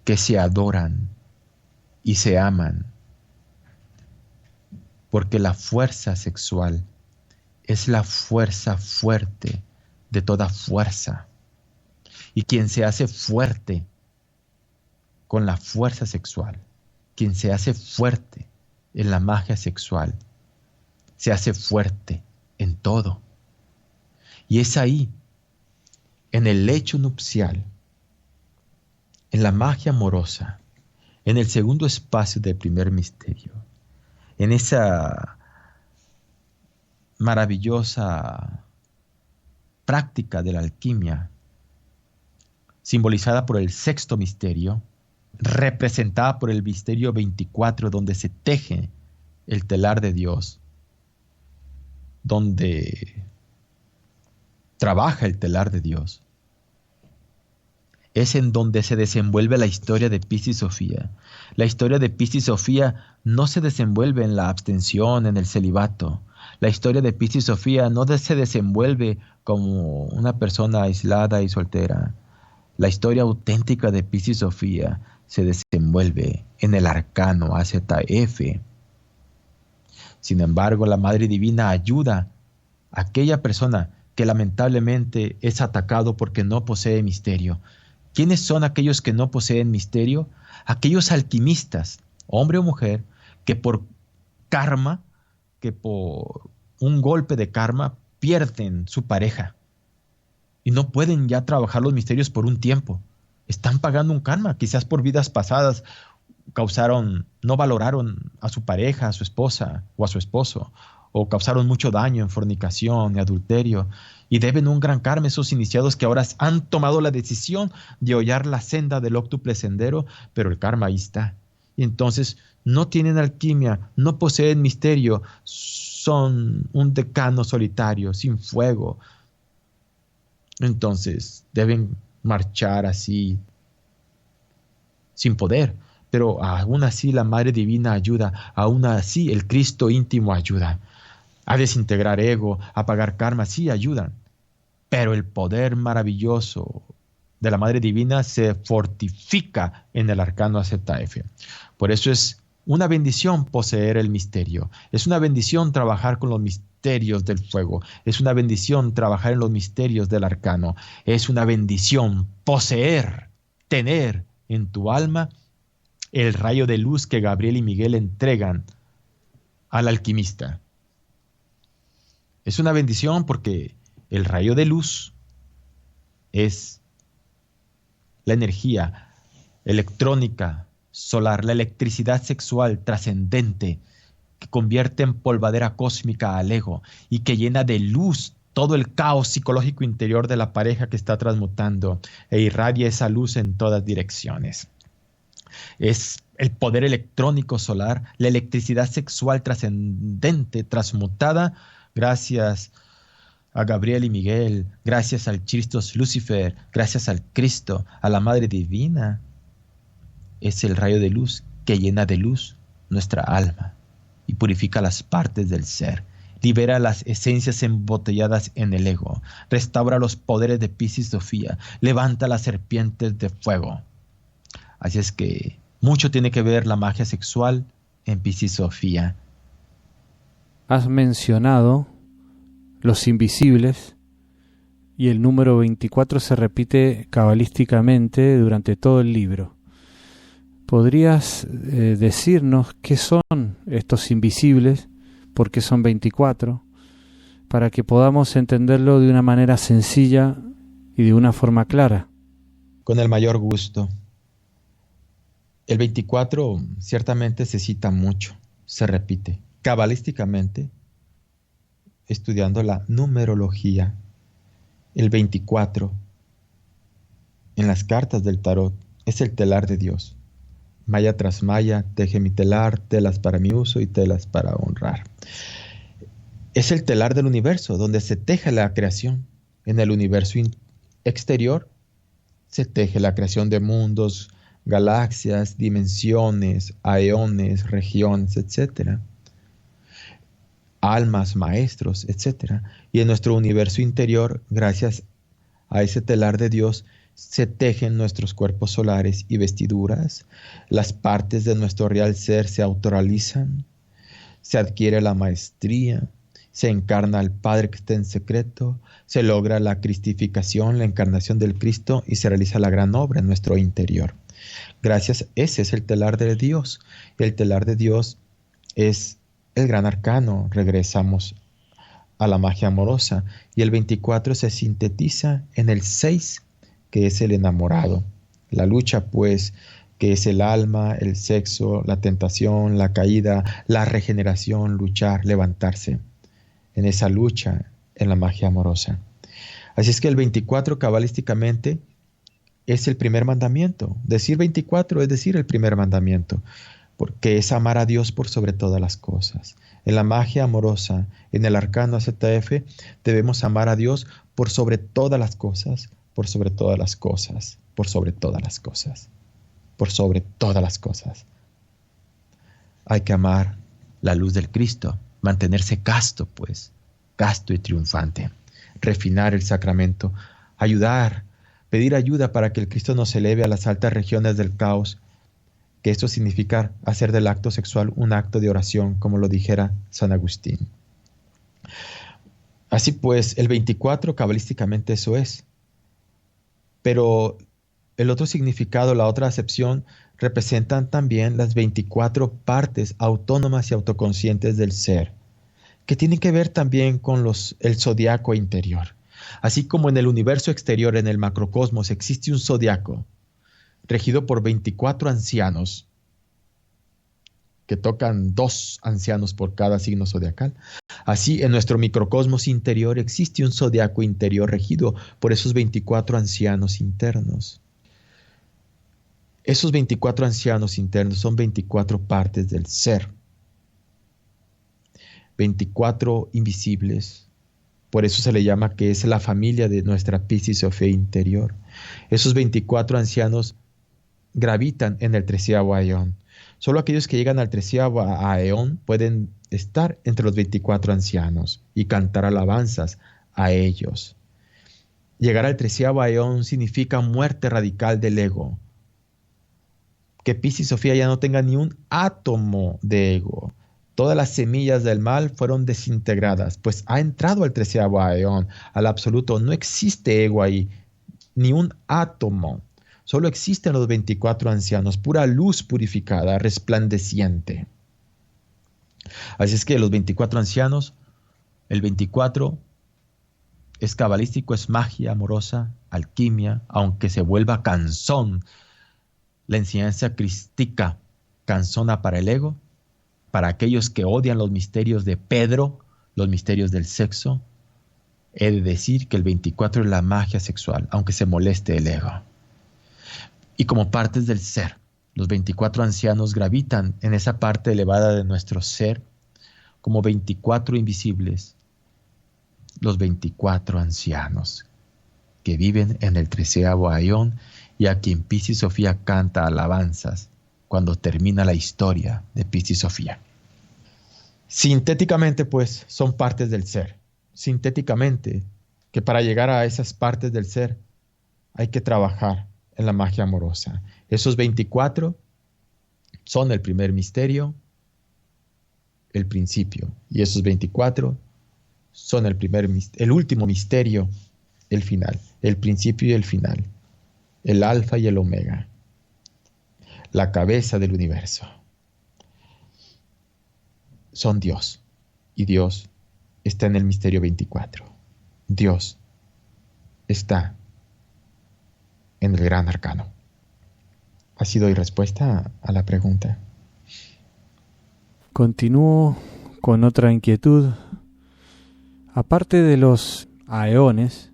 que se adoran y se aman, porque la fuerza sexual es la fuerza fuerte de toda fuerza, y quien se hace fuerte con la fuerza sexual, quien se hace fuerte en la magia sexual, se hace fuerte en todo. Y es ahí, en el lecho nupcial, en la magia amorosa, en el segundo espacio del primer misterio, en esa maravillosa práctica de la alquimia, simbolizada por el sexto misterio, representada por el misterio 24, donde se teje el telar de Dios, donde trabaja el telar de Dios. Es en donde se desenvuelve la historia de Pistisofía. La historia de Pistisofía no se desenvuelve en la abstención, en el celibato. La historia de Pistisofía no se desenvuelve como una persona aislada y soltera. La historia auténtica de Pistisofía se desenvuelve en el arcano AZF. Sin embargo, la Madre Divina ayuda a aquella persona que lamentablemente es atacado porque no posee misterio. ¿Quiénes son aquellos que no poseen misterio? Aquellos alquimistas, hombre o mujer, que por karma, que por un golpe de karma, pierden su pareja y no pueden ya trabajar los misterios por un tiempo. Están pagando un karma, quizás por vidas pasadas no valoraron a su pareja, a su esposa o a su esposo, o causaron mucho daño en fornicación y adulterio, y deben un gran karma esos iniciados que ahora han tomado la decisión de hollar la senda del óctuple sendero, pero el karma ahí está. Y entonces no tienen alquimia, no poseen misterio, son un decano solitario, sin fuego. Entonces deben marchar así, sin poder. Pero aún así la Madre Divina ayuda, aún así el Cristo íntimo ayuda. A desintegrar ego, a pagar karma, sí ayudan. Pero el poder maravilloso de la Madre Divina se fortifica en el arcano ZF. Por eso es una bendición poseer el misterio. Es una bendición trabajar con los misterios del fuego. Es una bendición trabajar en los misterios del arcano. Es una bendición poseer, tener en tu alma el rayo de luz que Gabriel y Miguel entregan al alquimista. Es una bendición porque el rayo de luz es la energía electrónica solar, la electricidad sexual trascendente que convierte en polvadera cósmica al ego y que llena de luz todo el caos psicológico interior de la pareja que está transmutando e irradia esa luz en todas direcciones. Es el poder electrónico solar, la electricidad sexual trascendente, transmutada, gracias a Gabriel y Miguel, gracias al Christos Lucifer, gracias al Cristo, a la Madre Divina. Es el rayo de luz que llena de luz nuestra alma y purifica las partes del ser, libera las esencias embotelladas en el ego, restaura los poderes de Piscis Sofía, levanta las serpientes de fuego. Así es que mucho tiene que ver la magia sexual en Piscis Sofía. Has mencionado los invisibles y el número 24 se repite cabalísticamente durante todo el libro. ¿Podrías decirnos qué son estos invisibles, por qué son 24, para que podamos entenderlo de una manera sencilla y de una forma clara? Con el mayor gusto. El 24 ciertamente se cita mucho, se repite. Cabalísticamente, estudiando la numerología, el 24 en las cartas del tarot es el telar de Dios. Maya tras maya, teje mi telar, telas para mi uso y telas para honrar. Es el telar del universo, donde se teje la creación. En el universo exterior se teje la creación de mundos, galaxias, dimensiones, aeones, regiones, etc. Almas, maestros, etc. Y en nuestro universo interior, gracias a ese telar de Dios, se tejen nuestros cuerpos solares y vestiduras, las partes de nuestro real ser se autorrealizan, se adquiere la maestría, se encarna al Padre que está en secreto, se logra la cristificación, la encarnación del Cristo y se realiza la gran obra en nuestro interior. Gracias, ese es el telar de Dios. El telar de Dios es el gran arcano. Regresamos a la magia amorosa y el 24 se sintetiza en el 6, que es el enamorado. La lucha, pues, que es el alma, el sexo, la tentación, la caída, la regeneración, luchar, levantarse. En esa lucha, en la magia amorosa. Así es que el 24 cabalísticamente es el primer mandamiento. Decir 24 es decir el primer mandamiento, porque es amar a Dios por sobre todas las cosas. En la magia amorosa, en el arcano ZF, debemos amar a Dios por sobre todas las cosas, por sobre todas las cosas, por sobre todas las cosas, por sobre todas las cosas. Hay que amar la luz del Cristo, mantenerse casto, pues, casto y triunfante, refinar el sacramento, ayudar, pedir ayuda para que el Cristo nos eleve a las altas regiones del caos, que esto significa hacer del acto sexual un acto de oración, como lo dijera San Agustín. Así pues, el 24 cabalísticamente eso es. Pero el otro significado, la otra acepción, representan también las 24 partes autónomas y autoconscientes del ser, que tienen que ver también con el zodiaco interior. Así como en el universo exterior, en el macrocosmos, existe un zodiaco regido por 24 ancianos, que tocan 2 ancianos por cada signo zodiacal. Así, en nuestro microcosmos interior existe un zodiaco interior regido por esos 24 ancianos internos. Esos 24 ancianos internos son 24 partes del ser, 24 invisibles. Por eso se le llama que es la familia de nuestra Piscis Sofía interior. Esos 24 ancianos gravitan en el 13º aión. Solo aquellos que llegan al 13º aión pueden estar entre los 24 ancianos y cantar alabanzas a ellos. Llegar al 13º aión significa muerte radical del ego. Que Piscis Sofía ya no tenga ni un átomo de ego. Todas las semillas del mal fueron desintegradas, pues ha entrado al 13º aión, al absoluto. No existe ego ahí, ni un átomo. Solo existen los 24 ancianos, pura luz purificada, resplandeciente. Así es que los 24 ancianos, el 24 es cabalístico, es magia amorosa, alquimia, aunque se vuelva cansón. La enseñanza crística, cansona para el ego, para aquellos que odian los misterios de Pedro, los misterios del sexo. He de decir que el 24 es la magia sexual, aunque se moleste el ego. Y como partes del ser, los 24 ancianos gravitan en esa parte elevada de nuestro ser como 24 invisibles, los 24 ancianos que viven en el 13º aión y a quien Piscis Sofía canta alabanzas cuando termina la historia de Piscis Sofía. Sintéticamente, pues, son partes del ser. Sintéticamente, que para llegar a esas partes del ser hay que trabajar en la magia amorosa. Esos 24 son el primer misterio, el principio. Y esos 24 son el último misterio, el final. El principio y el final. El alfa y el omega. La cabeza del universo. Son Dios. Y Dios está en el misterio 24. Dios está en el gran arcano. Así doy respuesta a la pregunta. Continúo con otra inquietud. Aparte de los aeones,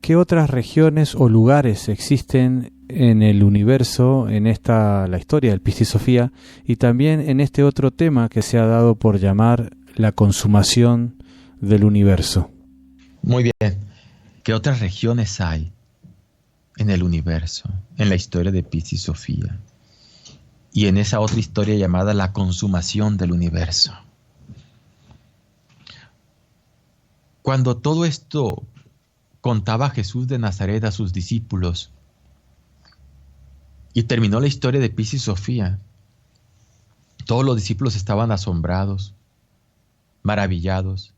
¿qué otras regiones o lugares existen en el universo, en la historia del Piscis Sofía, y también en este otro tema que se ha dado por llamar la consumación del universo? Muy bien. ¿Qué otras regiones hay en el universo, en la historia de Piscis Sofía y en esa otra historia llamada la consumación del universo? Cuando todo esto contaba Jesús de Nazaret a sus discípulos y terminó la historia de Piscis Sofía, todos los discípulos estaban asombrados, maravillados,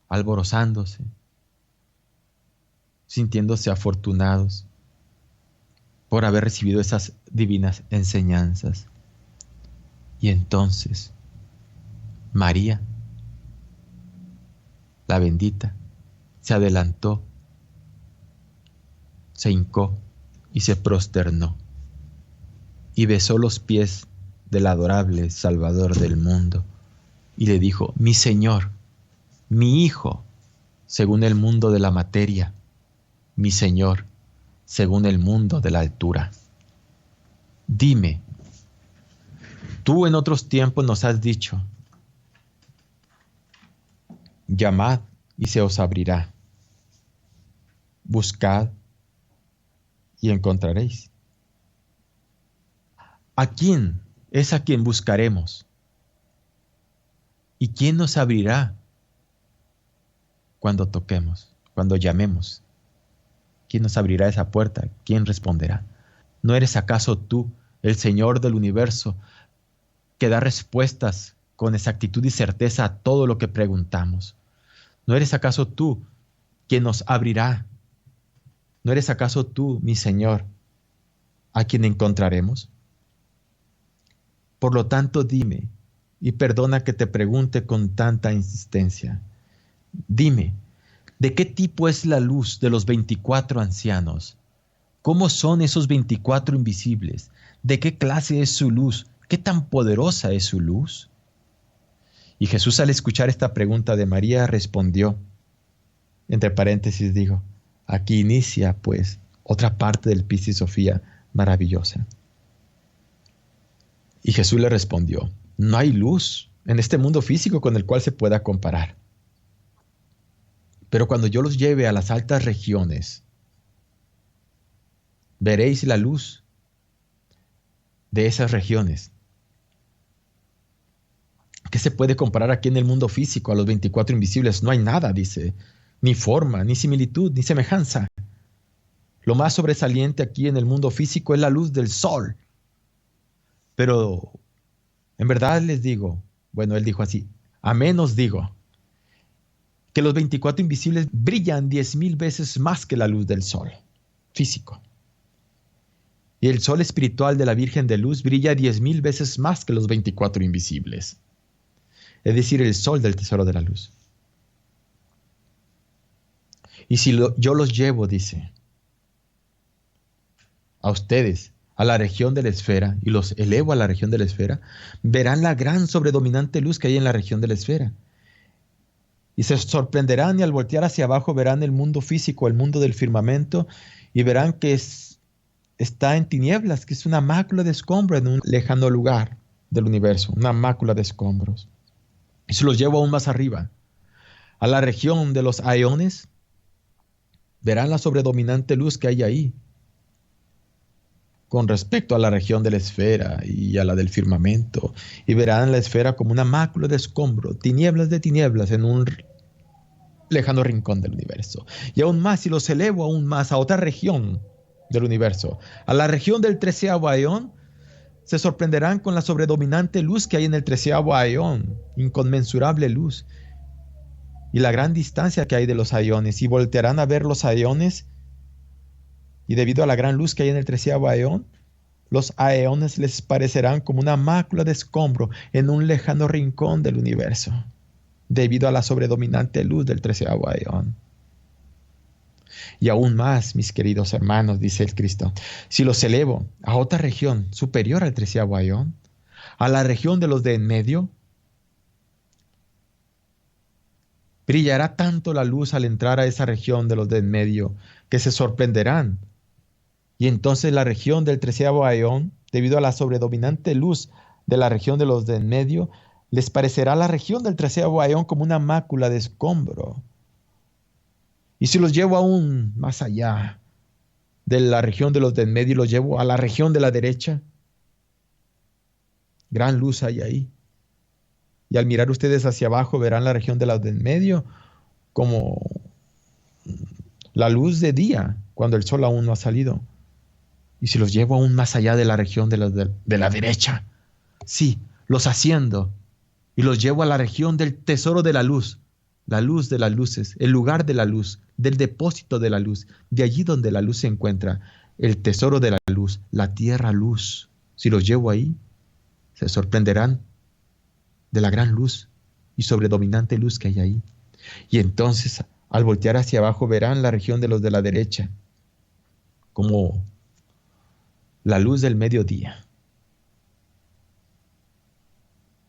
alborozándose, sintiéndose afortunados por haber recibido esas divinas enseñanzas. Y entonces María, la bendita, se adelantó, se hincó y se prosternó y besó los pies del adorable Salvador del mundo y le dijo: mi Señor, mi Hijo, según el mundo de la materia, mi Señor, según el mundo de la altura. Dime, tú en otros tiempos nos has dicho: llamad y se os abrirá, buscad y encontraréis. ¿A quién es a quien buscaremos? ¿Y quién nos abrirá cuando toquemos, cuando llamemos? ¿Quién nos abrirá esa puerta? ¿Quién responderá? ¿No eres acaso tú, el Señor del universo, que da respuestas con exactitud y certeza a todo lo que preguntamos? ¿No eres acaso tú quien nos abrirá? ¿No eres acaso tú, mi Señor, a quien encontraremos? Por lo tanto, dime, y perdona que te pregunte con tanta insistencia. Dime, ¿de qué tipo es la luz de los 24 ancianos? ¿Cómo son esos 24 invisibles? ¿De qué clase es su luz? ¿Qué tan poderosa es su luz? Y Jesús, al escuchar esta pregunta de María, respondió, entre paréntesis digo, aquí inicia pues otra parte del Pistis Sophia maravillosa. Y Jesús le respondió, no hay luz en este mundo físico con el cual se pueda comparar. Pero cuando yo los lleve a las altas regiones, veréis la luz de esas regiones. ¿Qué se puede comparar aquí en el mundo físico a los 24 invisibles? No hay nada, dice, ni forma, ni similitud, ni semejanza. Lo más sobresaliente aquí en el mundo físico es la luz del sol. Pero en verdad les digo, bueno, él dijo así, a menos digo, que los 24 invisibles brillan 10,000 veces más que la luz del sol físico. Y el sol espiritual de la Virgen de Luz brilla 10,000 veces más que los 24 invisibles. Es decir, el sol del tesoro de la luz. Y si yo los llevo, dice, a ustedes, a la región de la esfera, y los elevo a la región de la esfera, verán la gran sobredominante luz que hay en la región de la esfera. Y se sorprenderán y al voltear hacia abajo verán el mundo físico, el mundo del firmamento, y verán que está en tinieblas, que es una mácula de escombro en un lejano lugar del universo, una mácula de escombros. Y se los llevo aún más arriba, a la región de los aeones, verán la sobredominante luz que hay ahí, con respecto a la región de la esfera y a la del firmamento, y verán la esfera como una mácula de escombro, tinieblas de tinieblas en un lejano rincón del universo. Y aún más, si los elevo aún más a otra región del universo, a la región del 13º aeón, se sorprenderán con la sobredominante luz que hay en el 13º aeón, inconmensurable luz, y la gran distancia que hay de los aeones, y voltearán a ver los aeones, y debido a la gran luz que hay en el 13º aeón, los aeones les parecerán como una mácula de escombro en un lejano rincón del universo, debido a la sobredominante luz del 13º aeón. Y aún más, mis queridos hermanos, dice el Cristo, si los elevo a otra región superior al 13º aeón, a la región de los de en medio, brillará tanto la luz al entrar a esa región de los de en medio que se sorprenderán. Y entonces la región del 13º aeón, debido a la sobredominante luz de la región de los de en medio, les parecerá la región del 13º aeón como una mácula de escombro. Y si los llevo aún más allá de la región de los de en medio y los llevo a la región de la derecha, gran luz hay ahí. Y al mirar ustedes hacia abajo verán la región de los de en medio como la luz de día cuando el sol aún no ha salido. Y si los llevo aún más allá de la región de la derecha, sí, los asciendo y los llevo a la región del tesoro de la luz de las luces, el lugar de la luz, del depósito de la luz, de allí donde la luz se encuentra, el tesoro de la luz, la tierra luz. Si los llevo ahí, se sorprenderán de la gran luz y sobredominante luz que hay ahí. Y entonces, al voltear hacia abajo, verán la región de los de la derecha, como la luz del mediodía,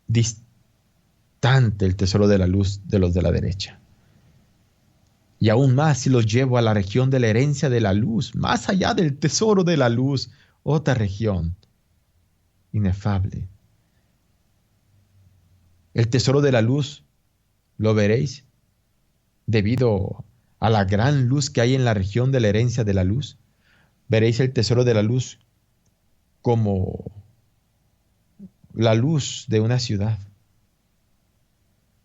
distante el tesoro de la luz de los de la derecha. Y aún más si los llevo a la región de la herencia de la luz, más allá del tesoro de la luz, otra región inefable. El tesoro de la luz lo veréis debido a la gran luz que hay en la región de la herencia de la luz. Veréis el tesoro de la luz como la luz de una ciudad,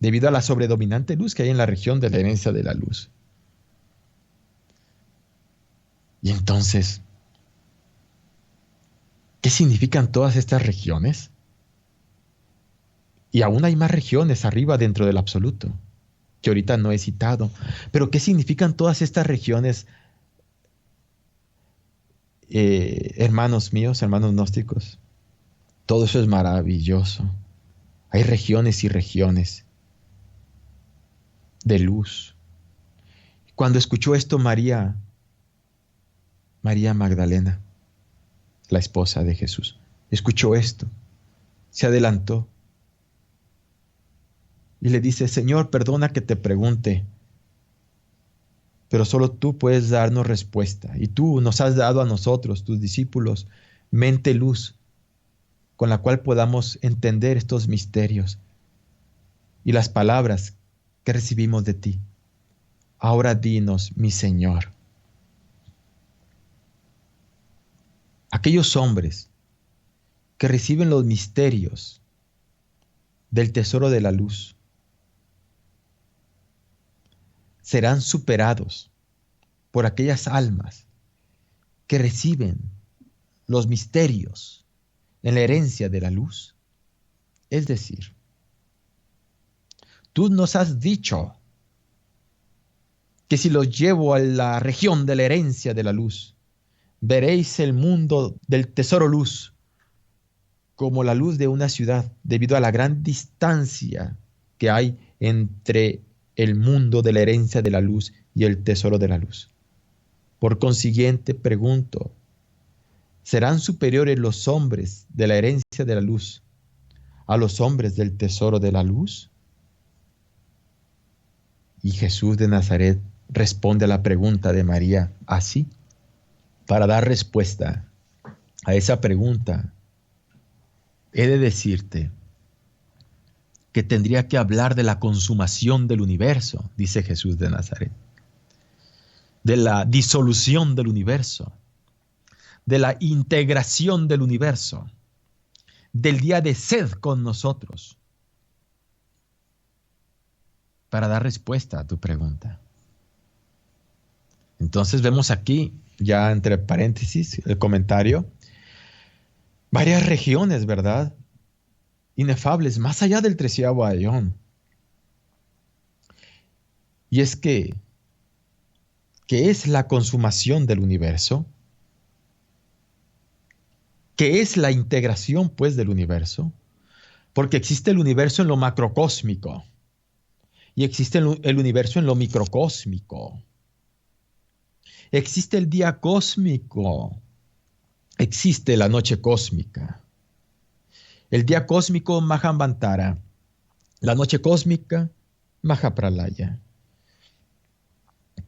debido a la sobredominante luz que hay en la región de la herencia de la luz. Y entonces, ¿qué significan todas estas regiones? Y aún hay más regiones arriba dentro del absoluto. que ahorita no he citado. Pero ¿qué significan todas estas regiones, hermanos míos, hermanos gnósticos? Todo eso es maravilloso. Hay regiones y regiones de luz. Cuando escuchó esto María Magdalena, la esposa de Jesús, escuchó esto, se adelantó y le dice: Señor, perdona que te pregunte, pero solo tú puedes darnos respuesta. Y tú nos has dado a nosotros, tus discípulos, mente luz, con la cual podamos entender estos misterios y las palabras que recibimos de ti. Ahora dinos, mi Señor. Aquellos hombres que reciben los misterios del tesoro de la luz serán superados por aquellas almas que reciben los misterios en la herencia de la luz. Es decir, tú nos has dicho que si los llevo a la región de la herencia de la luz, veréis el mundo del tesoro luz como la luz de una ciudad, debido a la gran distancia que hay entre el mundo de la herencia de la luz y el tesoro de la luz. Por consiguiente, pregunto, ¿serán superiores los hombres de la herencia de la luz a los hombres del tesoro de la luz? Y Jesús de Nazaret responde a la pregunta de María así. Para dar respuesta a esa pregunta, he de decirte que tendría que hablar de la consumación del universo, dice Jesús de Nazaret, de la disolución del universo, de la integración del universo, del día de sed con nosotros, para dar respuesta a tu pregunta. Entonces vemos aquí, ya entre paréntesis, el comentario, varias regiones, ¿verdad? Inefables, más allá del 13º aión. Y es que, ¿qué es la consumación del universo? ¿Qué es la integración, pues, del universo? Porque existe el universo en lo macrocósmico y existe el universo en lo microcósmico. Existe el día cósmico, existe la noche cósmica. El día cósmico, Mahamvantara. La noche cósmica, Mahapralaya.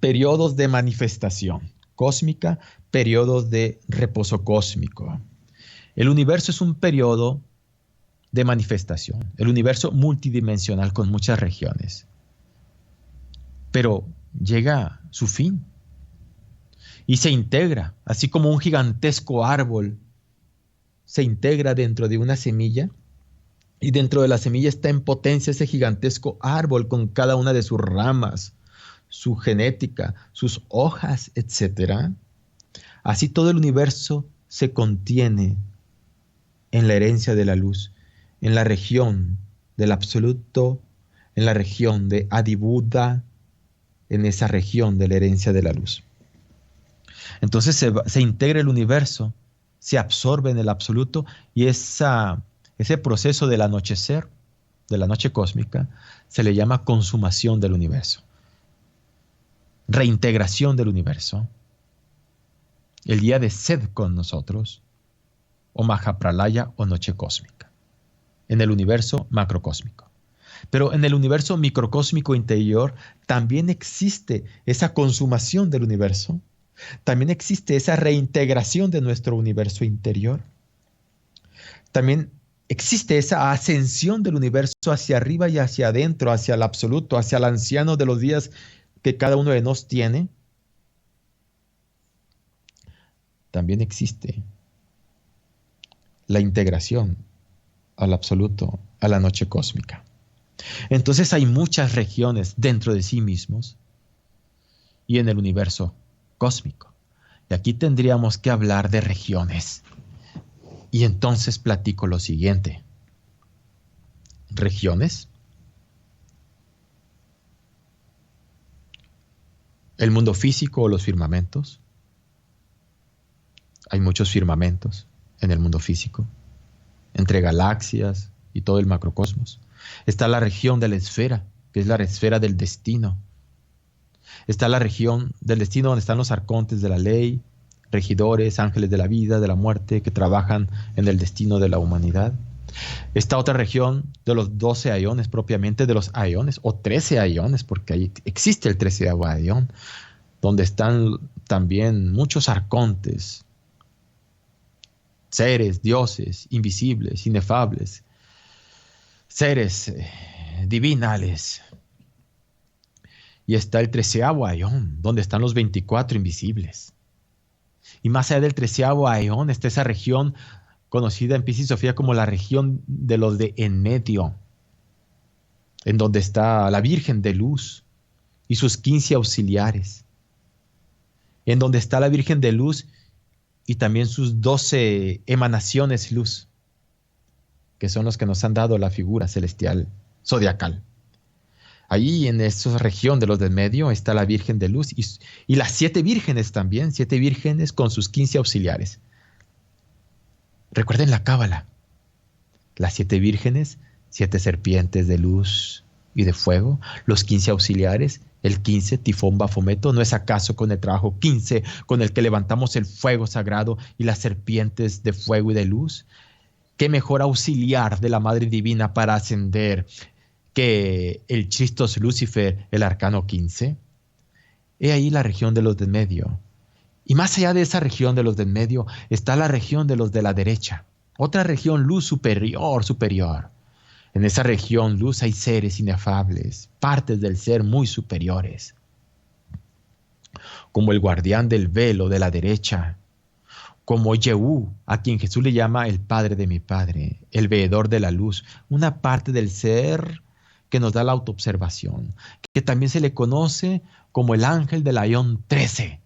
Periodos de manifestación cósmica, periodos de reposo cósmico. El universo es un periodo de manifestación, el universo multidimensional con muchas regiones. Pero llega a su fin y se integra, así como un gigantesco árbol se integra dentro de una semilla, y dentro de la semilla está en potencia ese gigantesco árbol con cada una de sus ramas, su genética, sus hojas, etc. Así todo el universo se contiene en la herencia de la luz, en la región del absoluto, en la región de Adi-Buddha, en esa región de la herencia de la luz. Entonces se integra el universo, se absorbe en el absoluto, y ese proceso del anochecer, de la noche cósmica, se le llama consumación del universo, reintegración del universo, el día de sed con nosotros, o Mahapralaya o noche cósmica, en el universo macrocósmico. Pero en el universo microcósmico interior también existe esa consumación del universo, también existe esa reintegración de nuestro universo interior, también existe esa ascensión del universo hacia arriba y hacia adentro, hacia el absoluto, hacia el anciano de los días que cada uno de nosotros tiene. También existe la integración al absoluto, a la noche cósmica. Entonces hay muchas regiones dentro de sí mismos y en el universo cósmico. Y aquí tendríamos que hablar de regiones. Y entonces platico lo siguiente. Regiones el mundo físico o los firmamentos. Hay muchos firmamentos en el mundo físico, entre galaxias y todo el macrocosmos. Está la región de la esfera, que es la esfera del destino. Está la región del destino donde están los arcontes de la ley, regidores, ángeles de la vida, de la muerte, que trabajan en el destino de la humanidad. Está otra región de los 12 aeones, propiamente de los aeones, o 13 aeones, porque ahí existe el 13º aeón, donde están también muchos arcontes, seres, dioses, invisibles, inefables, seres divinales. Y está el 13º aeón, donde están los 24 invisibles. Y más allá del 13º aeón está esa región conocida en Piscis Sofía como la región de los de en medio, en donde está la Virgen de Luz y sus 15 auxiliares, en donde está la Virgen de Luz y también sus 12 emanaciones luz, que son los que nos han dado la figura celestial zodiacal. Ahí en esa región de los del medio está la Virgen de Luz y las 7 vírgenes también, 7 vírgenes con sus 15 auxiliares. Recuerden la cábala, las 7 vírgenes, 7 serpientes de luz y de fuego, los 15 auxiliares, el 15, Tifón Bafometo. ¿No es acaso con el trabajo 15 con el que levantamos el fuego sagrado y las serpientes de fuego y de luz? ¿Qué mejor auxiliar de la Madre Divina para ascender que el Chistos Lucifer, el arcano 15? He ahí la región de los del medio. Y más allá de esa región de los del medio está la región de los de la derecha. Otra región luz superior. En esa región luz hay seres inefables, partes del ser muy superiores. Como el guardián del velo de la derecha. Como Yehú, a quien Jesús le llama el Padre de mi Padre, el veedor de la luz. Una parte del ser que nos da la autoobservación, que también se le conoce como el ángel del Aión 13.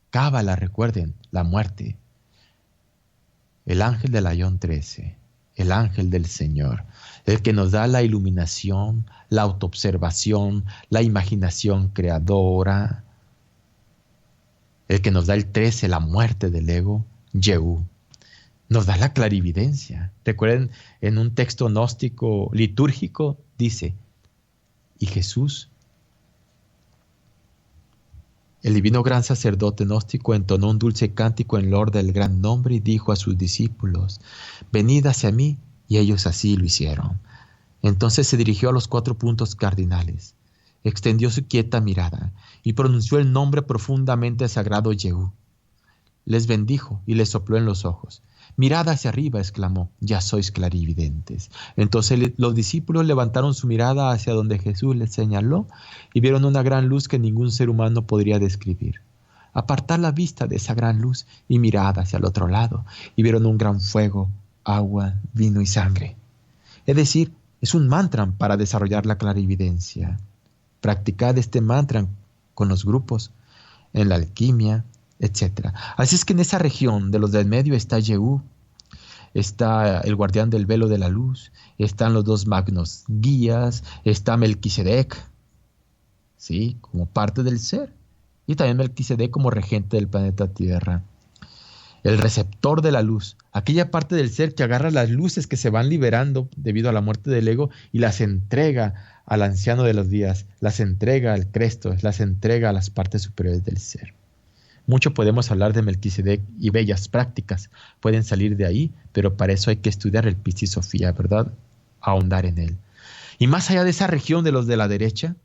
Cábala, recuerden, la muerte. El ángel del Aión 13, el ángel del Señor, el que nos da la iluminación, la autoobservación, la imaginación creadora, el que nos da el 13, la muerte del ego, Yehú. Nos da la clarividencia. Recuerden, en un texto gnóstico litúrgico dice, y Jesús, el divino gran sacerdote gnóstico, entonó un dulce cántico en loor del gran nombre y dijo a sus discípulos, venid hacia mí, y ellos así lo hicieron. Entonces se dirigió a los 4 puntos cardinales, extendió su quieta mirada y pronunció el nombre profundamente sagrado Yehú. Les bendijo y les sopló en los ojos. Mirad hacia arriba, exclamó, ya sois clarividentes. Entonces los discípulos levantaron su mirada hacia donde Jesús les señaló y vieron una gran luz que ningún ser humano podría describir. Apartad la vista de esa gran luz y mirad hacia el otro lado y vieron un gran fuego, agua, vino y sangre. Es decir, es un mantra para desarrollar la clarividencia. Practicad este mantra con los grupos, en la alquimia, etc. Así es que en esa región de los del medio está Yehú, está el guardián del velo de la luz, están los 2 magnos guías, está Melquisedec, ¿sí? Como parte del ser, y también Melquisedec como regente del planeta Tierra. El receptor de la luz, aquella parte del ser que agarra las luces que se van liberando debido a la muerte del ego y las entrega al anciano de los días, las entrega al Cristo, las entrega a las partes superiores del ser. Mucho podemos hablar de Melquisedec y bellas prácticas pueden salir de ahí, pero para eso hay que estudiar el Piscis Sofía, ¿verdad? Ahondar en él. Y más allá de esa región de los de la derecha,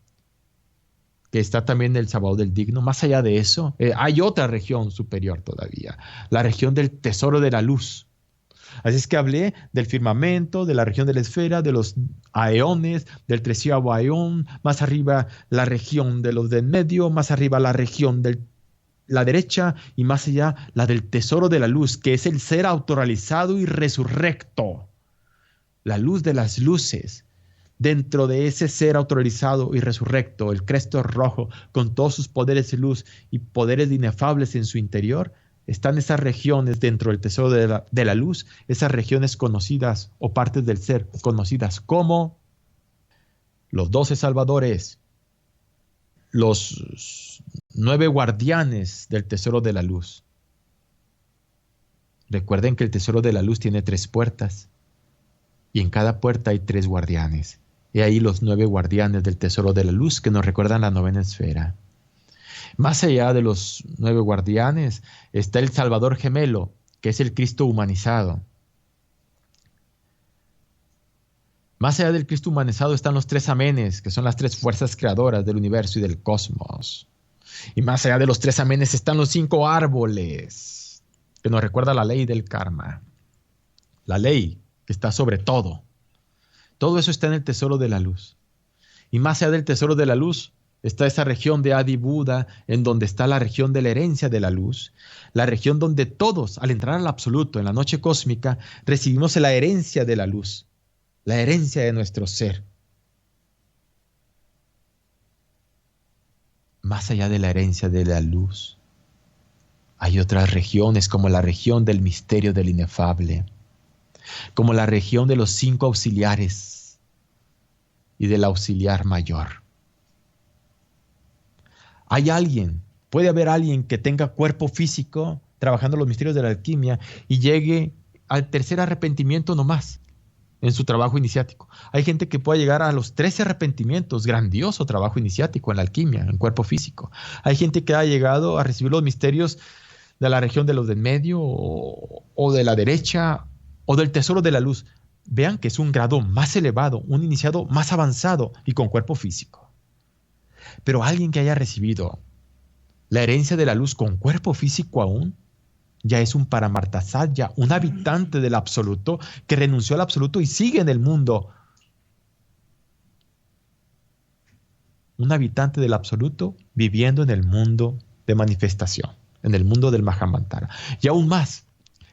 que está también el Sabaoth del Digno, más allá de eso, hay otra región superior todavía, la región del tesoro de la luz. Así es que hablé del firmamento, de la región de la esfera, de los aeones, del 13º aeón, más arriba la región de los del medio, más arriba la región de la derecha y más allá la del tesoro de la luz, que es el ser autorrealizado y resurrecto, la luz de las luces. Dentro de ese ser autorrealizado y resurrecto, el Cristo rojo, con todos sus poderes de luz y poderes inefables en su interior, están esas regiones dentro del tesoro de la luz, esas regiones conocidas o partes del ser conocidas como los 12 salvadores, los 9 guardianes del tesoro de la luz. Recuerden que el tesoro de la luz tiene 3 puertas y en cada puerta hay 3 guardianes. Y ahí los 9 guardianes del tesoro de la luz que nos recuerdan la novena esfera. Más allá de los 9 guardianes está el Salvador gemelo, que es el Cristo humanizado. Más allá del Cristo humanizado están los 3 amenes, que son las 3 fuerzas creadoras del universo y del cosmos. Y más allá de los 3 amenes están los 5 árboles, que nos recuerda la ley del karma. La ley que está sobre todo. Todo eso está en el tesoro de la luz. Y más allá del tesoro de la luz está esa región de Adi Buda, en donde está la región de la herencia de la luz, la región donde todos, al entrar al absoluto, en la noche cósmica, recibimos la herencia de la luz, la herencia de nuestro ser. Más allá de la herencia de la luz, hay otras regiones como la región del misterio del inefable, como la región de los 5 auxiliares y del auxiliar mayor. Puede haber alguien que tenga cuerpo físico trabajando los misterios de la alquimia y llegue al 3er arrepentimiento nomás en su trabajo iniciático. Hay gente que puede llegar a los 13 arrepentimientos, grandioso trabajo iniciático en la alquimia, en cuerpo físico. Hay gente que ha llegado a recibir los misterios de la región de los del medio o de la derecha o del tesoro de la luz. Vean que es un grado más elevado, un iniciado más avanzado y con cuerpo físico. Pero alguien que haya recibido la herencia de la luz con cuerpo físico aún, ya es un Paramartasatya, un habitante del absoluto que renunció al absoluto y sigue en el mundo. Un habitante del absoluto viviendo en el mundo de manifestación, en el mundo del Mahamantara. Y aún más,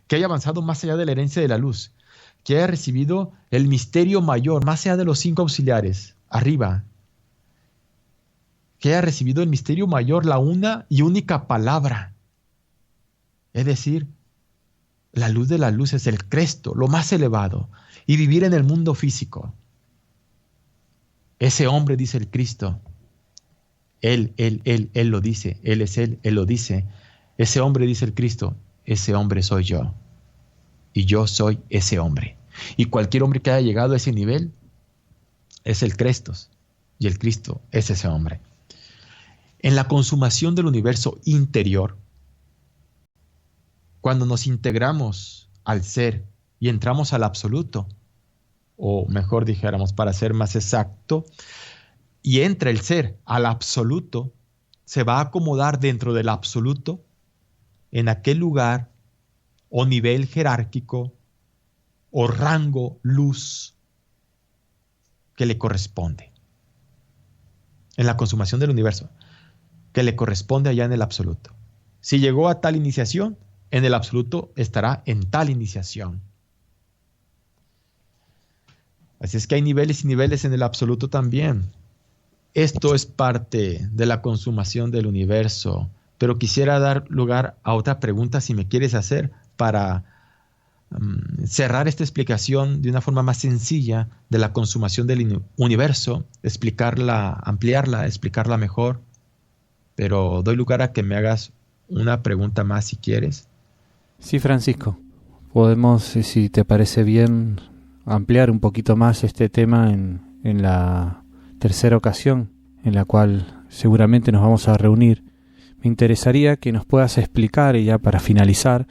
que haya avanzado más allá de la herencia de la luz, que haya recibido el misterio mayor, más allá de los 5 auxiliares, arriba, que haya recibido el misterio mayor, la una y única palabra. Es decir, la luz de la luz es el Cristo, lo más elevado, y vivir en el mundo físico. Ese hombre, dice el Cristo, él lo dice, él es él lo dice. Ese hombre, dice el Cristo, ese hombre soy yo, y yo soy ese hombre. Y cualquier hombre que haya llegado a ese nivel es el Cristo, y el Cristo es ese hombre. En la consumación del universo interior, cuando nos integramos al ser y entramos al absoluto, o mejor dijéramos, para ser más exacto, y entra el ser al absoluto, se va a acomodar dentro del absoluto en aquel lugar o nivel jerárquico o rango luz que le corresponde. En la consumación del universo, que le corresponde allá en el absoluto. Si llegó a tal iniciación, en el absoluto estará en tal iniciación. Así es que hay niveles y niveles en el absoluto también. Esto es parte de la consumación del universo, pero quisiera dar lugar a otra pregunta si me quieres hacer para cerrar esta explicación de una forma más sencilla de la consumación del universo, explicarla, ampliarla, explicarla mejor. Pero doy lugar a que me hagas una pregunta más si quieres. Sí, Francisco. Podemos, si te parece bien, ampliar un poquito más este tema en la tercera ocasión en la cual seguramente nos vamos a reunir. Me interesaría que nos puedas explicar, y ya para finalizar,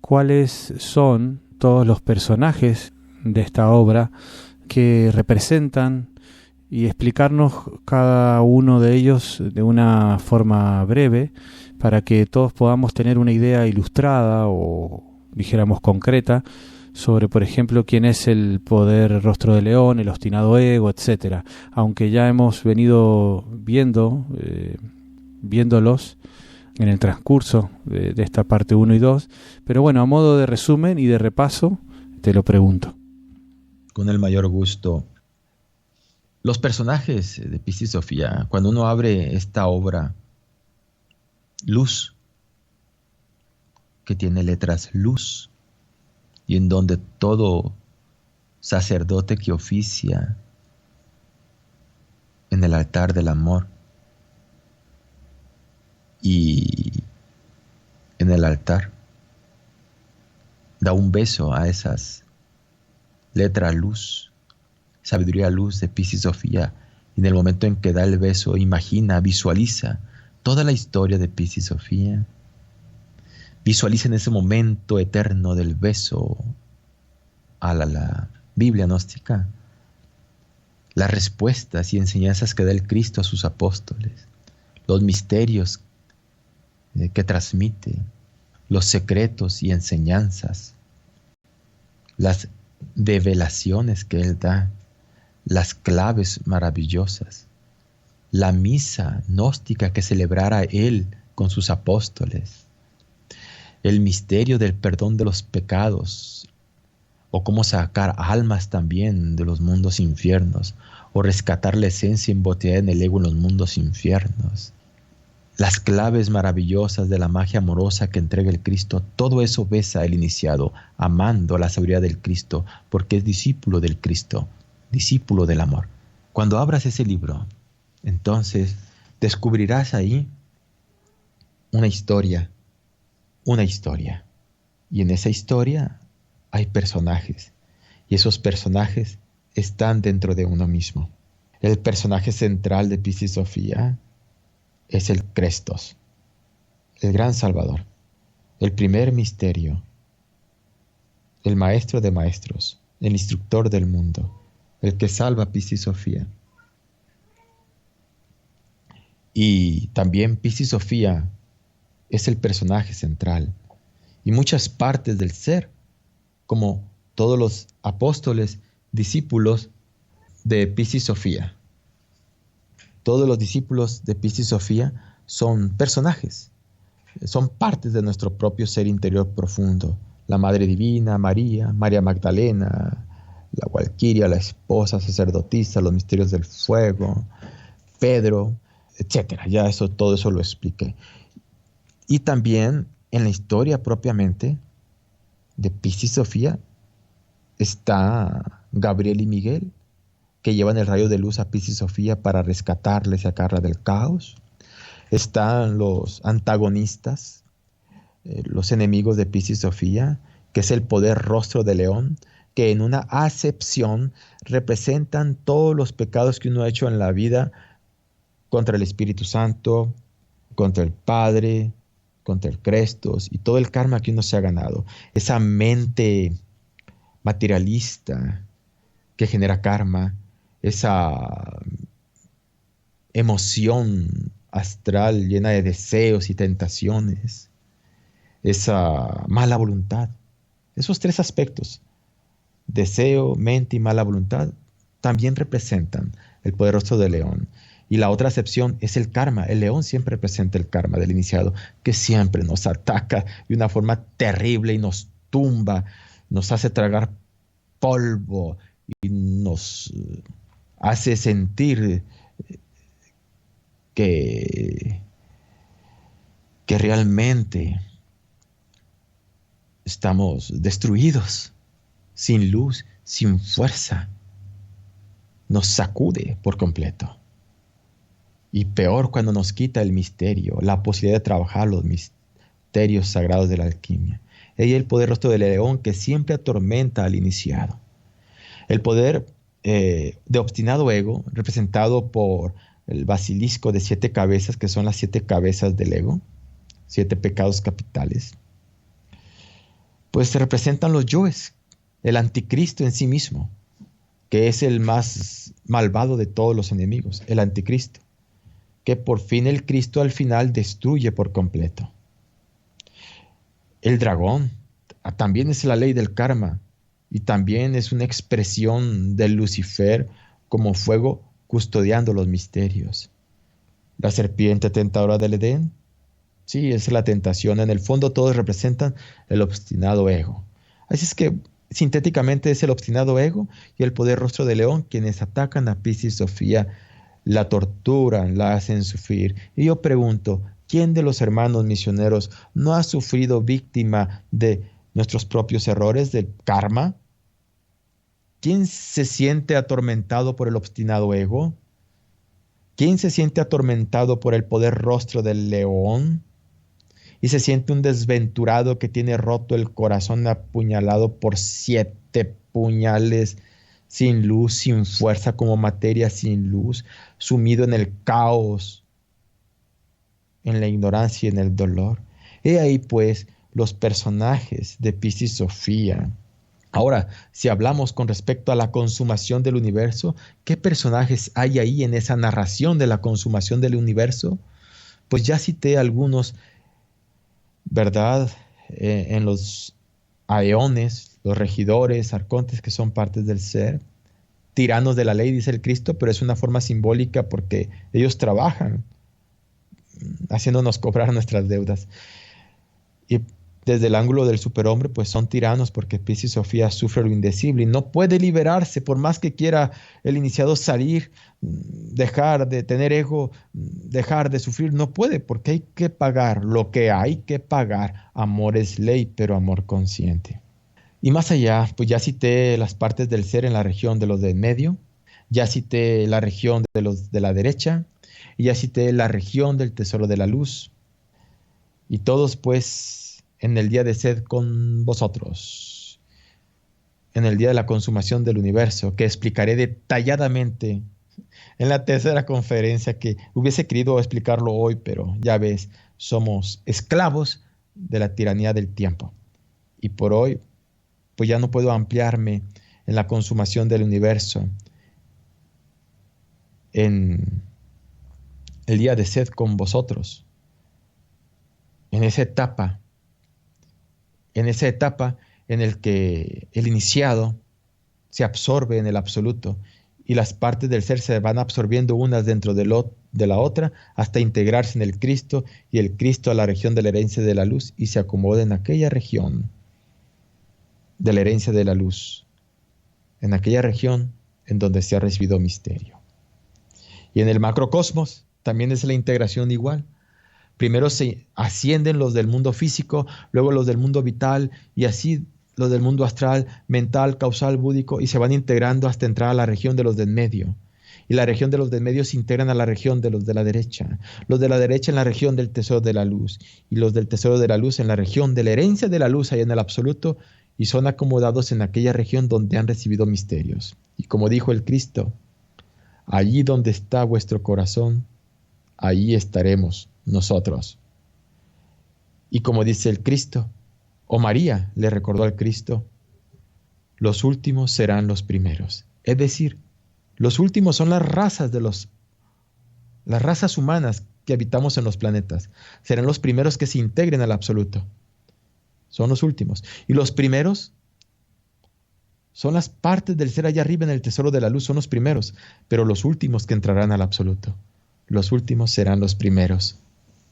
cuáles son todos los personajes de esta obra que representan y explicarnos cada uno de ellos de una forma breve para que todos podamos tener una idea ilustrada o, dijéramos, concreta sobre, por ejemplo, quién es el poder rostro de león, el obstinado ego, etcétera. Aunque ya hemos venido viéndolos en el transcurso de esta parte 1 y 2, pero bueno, a modo de resumen y de repaso, te lo pregunto. Con el mayor gusto. Los personajes de Piscis Sofía, cuando uno abre esta obra, Luz, que tiene letras Luz, y en donde todo sacerdote que oficia en el altar del amor y en el altar da un beso a esas letras luz, sabiduría luz de Piscis Sofía. Y en el momento en que da el beso, imagina, visualiza toda la historia de Piscis Sofía. Visualiza en ese momento eterno del beso a la Biblia gnóstica, las respuestas y enseñanzas que da el Cristo a sus apóstoles, los misterios que transmite, los secretos y enseñanzas, las develaciones que Él da, las claves maravillosas, la misa gnóstica que celebrara Él con sus apóstoles, el misterio del perdón de los pecados, o cómo sacar almas también de los mundos infiernos, o rescatar la esencia embotellada en el ego en los mundos infiernos, las claves maravillosas de la magia amorosa que entrega el Cristo. Todo eso besa el iniciado, amando la sabiduría del Cristo, porque es discípulo del Cristo, discípulo del amor. Cuando abras ese libro, entonces descubrirás ahí una historia, y en esa historia hay personajes, y esos personajes están dentro de uno mismo. El personaje central de Piscis Sofía es el Crestos, el gran Salvador, el primer misterio, el maestro de maestros, el instructor del mundo, el que salva a Piscis Sofía. Y también Piscis Sofía es el personaje central, y muchas partes del ser, como todos los apóstoles, discípulos de Piscis Sofía. Todos los discípulos de Piscis Sofía son personajes, son partes de nuestro propio ser interior profundo. La Madre Divina, María, María Magdalena, la Valquiria, la esposa sacerdotisa, los misterios del fuego, Pedro, etc. Ya todo eso lo expliqué. Y también en la historia propiamente de Piscis Sofía está Gabriel y Miguel, que llevan el rayo de luz a Piscis Sofía para rescatarla y sacarla del caos. Están los antagonistas, los enemigos de Piscis Sofía, que es el poder rostro de león, que en una acepción representan todos los pecados que uno ha hecho en la vida contra el Espíritu Santo, contra el Padre, contra el Crestos y todo el karma que uno se ha ganado. Esa mente materialista que genera karma, esa emoción astral llena de deseos y tentaciones, esa mala voluntad. Esos tres aspectos, deseo, mente y mala voluntad, también representan el poder rostro del león. Y la otra acepción es el karma. El león siempre representa el karma del iniciado, que siempre nos ataca de una forma terrible y nos tumba, nos hace tragar polvo y nos hace sentir que realmente estamos destruidos, sin luz, sin fuerza. Nos sacude por completo. Y peor cuando nos quita el misterio, la posibilidad de trabajar los misterios sagrados de la alquimia. Y el poder rostro del león que siempre atormenta al iniciado. El poder de obstinado ego, representado por el basilisco de 7 cabezas, que son las 7 cabezas del ego, 7 pecados capitales, pues se representan los yoes, el anticristo en sí mismo, que es el más malvado de todos los enemigos, el anticristo, que por fin el Cristo al final destruye por completo. El dragón también es la ley del karma y también es una expresión del Lucifer como fuego custodiando los misterios. La serpiente tentadora del Edén, sí, es la tentación. En el fondo todos representan el obstinado ego. Así es que sintéticamente es el obstinado ego y el poder rostro de león quienes atacan a Piscis Sofía, la torturan, la hacen sufrir. Y yo pregunto, ¿quién de los hermanos misioneros no ha sufrido víctima de nuestros propios errores, del karma? ¿Quién se siente atormentado por el obstinado ego? ¿Quién se siente atormentado por el poder rostro del león? Y se siente un desventurado que tiene roto el corazón, apuñalado por 7 puñales, sin luz, sin fuerza, como materia sin luz, sumido en el caos, en la ignorancia y en el dolor. He ahí pues los personajes de Piscis Sofía. Ahora, si hablamos con respecto a la consumación del universo, ¿qué personajes hay ahí en esa narración de la consumación del universo? Pues ya cité algunos, ¿verdad? En los aeones, los regidores, arcontes, que son partes del ser, tiranos de la ley, dice el Cristo, pero es una forma simbólica porque ellos trabajan haciéndonos cobrar nuestras deudas. Y desde el ángulo del superhombre, pues son tiranos porque Piscis Sofía sufre lo indecible y no puede liberarse por más que quiera el iniciado salir, dejar de tener ego, dejar de sufrir. No puede porque hay que pagar lo que hay que pagar. Amor es ley, pero amor consciente. Y más allá, pues ya cité las partes del ser en la región de los de en medio, ya cité la región de los de la derecha, y ya cité la región del tesoro de la luz. Y todos pues en el día de sed con vosotros, en el día de la consumación del universo, que explicaré detalladamente en la tercera conferencia, que hubiese querido explicarlo hoy, pero ya ves, somos esclavos de la tiranía del tiempo. Y por hoy, pues ya no puedo ampliarme en la consumación del universo, en el día de sed con vosotros, en esa etapa en el que el iniciado se absorbe en el absoluto y las partes del ser se van absorbiendo unas dentro de la otra hasta integrarse en el Cristo y el Cristo a la región de la herencia de la luz y se acomoda en aquella región de la herencia de la luz, en aquella región en donde se ha recibido misterio. Y en el macrocosmos también es la integración igual. Primero se ascienden los del mundo físico, luego los del mundo vital y así los del mundo astral, mental, causal, búdico y se van integrando hasta entrar a la región de los del medio. Y la región de los del medio se integran a la región de los de la derecha. Los de la derecha en la región del tesoro de la luz y los del tesoro de la luz en la región de la herencia de la luz allá en el absoluto y son acomodados en aquella región donde han recibido misterios. Y como dijo el Cristo, allí donde está vuestro corazón, allí estaremos nosotros. Y como dice el Cristo, o María le recordó al Cristo, los últimos serán los primeros. Es decir, los últimos son las razas humanas que habitamos en los planetas. Serán los primeros que se integren al absoluto. Son los últimos. Y los primeros son las partes del ser allá arriba en el tesoro de la luz, son los primeros, pero los últimos que entrarán al absoluto. Los últimos serán los primeros.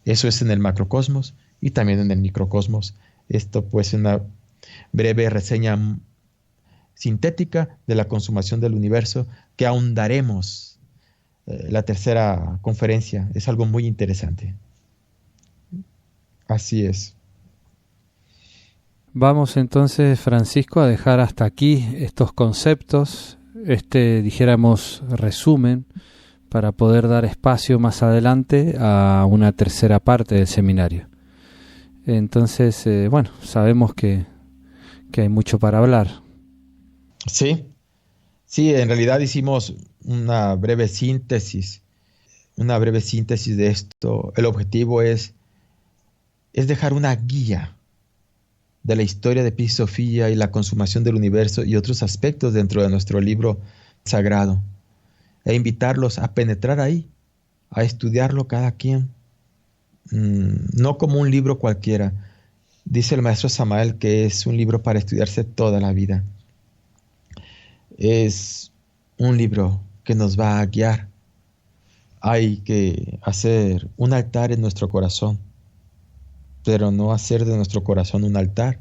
Eso es en el macrocosmos y también en el microcosmos. Esto pues es una breve reseña sintética de la consumación del universo que ahondaremos la tercera conferencia. Es algo muy interesante. Así es. Vamos entonces, Francisco, a dejar hasta aquí estos conceptos, dijéramos, resumen, para poder dar espacio más adelante a una tercera parte del seminario. Entonces, bueno, sabemos que hay mucho para hablar. Sí, en realidad hicimos una breve síntesis de esto. El objetivo es dejar una guía de la historia de Piscis Sofía y la consumación del universo y otros aspectos dentro de nuestro libro sagrado, e invitarlos a penetrar ahí, a estudiarlo cada quien, no como un libro cualquiera. Dice el maestro Samael que es un libro para estudiarse toda la vida. Es un libro que nos va a guiar. Hay que hacer un altar en nuestro corazón, pero no hacer de nuestro corazón un altar.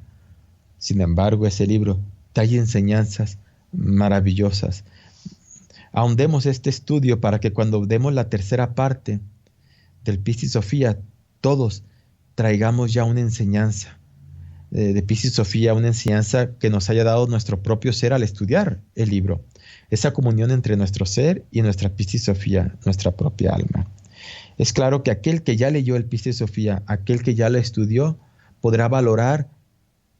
Sin embargo, ese libro trae enseñanzas maravillosas. Ahondemos este estudio para que cuando demos la tercera parte del Piscis Sofía, todos traigamos ya una enseñanza de Piscis Sophia, una enseñanza que nos haya dado nuestro propio ser al estudiar el libro. Esa comunión entre nuestro ser y nuestra Piscis Sophia, nuestra propia alma. Es claro que aquel que ya leyó el Piscis Sophia, aquel que ya lo estudió, podrá valorar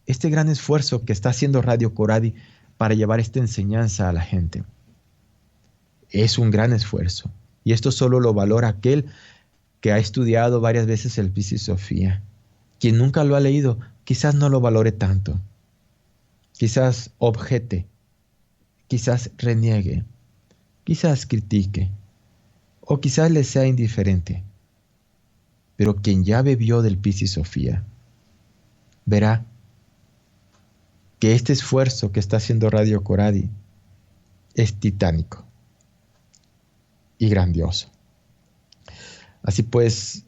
este gran esfuerzo que está haciendo Radio Coradi para llevar esta enseñanza a la gente. Es un gran esfuerzo. Y esto solo lo valora aquel que ha estudiado varias veces el Piscis Sophia. Quien nunca lo ha leído, quizás no lo valore tanto. Quizás objete, quizás reniegue, quizás critique, o quizás le sea indiferente. Pero quien ya bebió del Piscis Sophia, verá que este esfuerzo que está haciendo Radio Coradi es titánico y grandioso. Así pues,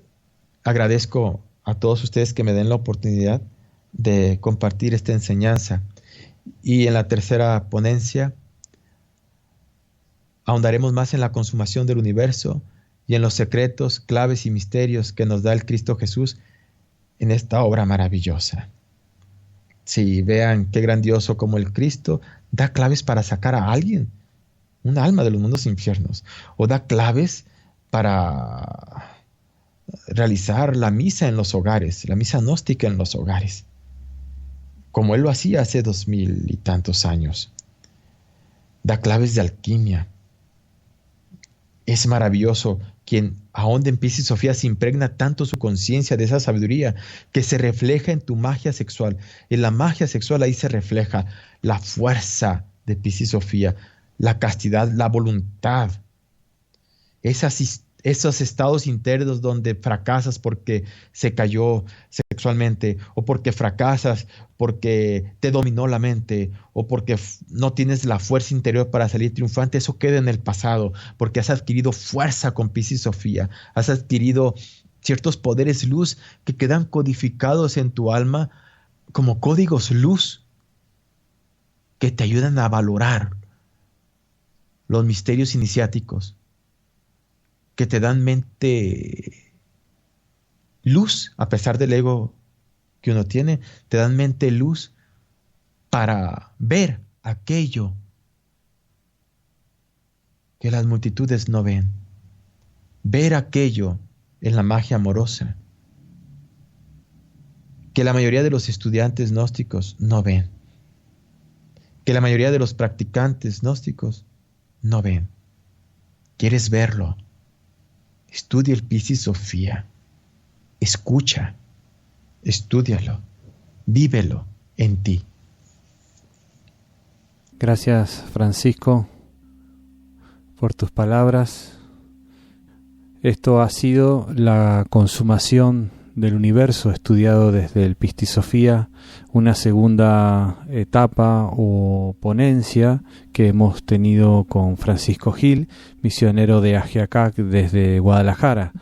agradezco a todos ustedes que me den la oportunidad de compartir esta enseñanza. Y en la tercera ponencia ahondaremos más en la consumación del universo y en los secretos, claves y misterios que nos da el Cristo Jesús en esta obra maravillosa. Sí, vean qué grandioso como el Cristo da claves para sacar a alguien, un alma de los mundos infiernos, o da claves para realizar la misa en los hogares, la misa gnóstica en los hogares, como él lo hacía hace 2000 y tantos años. Da claves de alquimia. Es maravilloso quien ahonda en Piscis Sophia se impregna tanto su conciencia de esa sabiduría que se refleja en tu magia sexual. En la magia sexual ahí se refleja la fuerza de Piscis Sophia, la castidad, la voluntad. Esos estados internos donde fracasas porque se cayó sexualmente, o porque fracasas porque te dominó la mente, o porque no tienes la fuerza interior para salir triunfante, eso queda en el pasado, porque has adquirido fuerza con Piscis Sophia, has adquirido ciertos poderes luz que quedan codificados en tu alma como códigos luz que te ayudan a valorar los misterios iniciáticos, que te dan mente luz, a pesar del ego que uno tiene, te dan mente luz para ver aquello que las multitudes no ven, ver aquello en la magia amorosa que la mayoría de los estudiantes gnósticos no ven, que la mayoría de los practicantes gnósticos no ven. ¿Quieres verlo? Estudia el Piscis Sophia, escucha, estúdialo, vívelo en ti. Gracias, Francisco, por tus palabras. Esto ha sido la consumación del universo estudiado desde el Piscis Sophia, una segunda etapa o ponencia que hemos tenido con Francisco Gil, misionero de Ajiacac desde Guadalajara,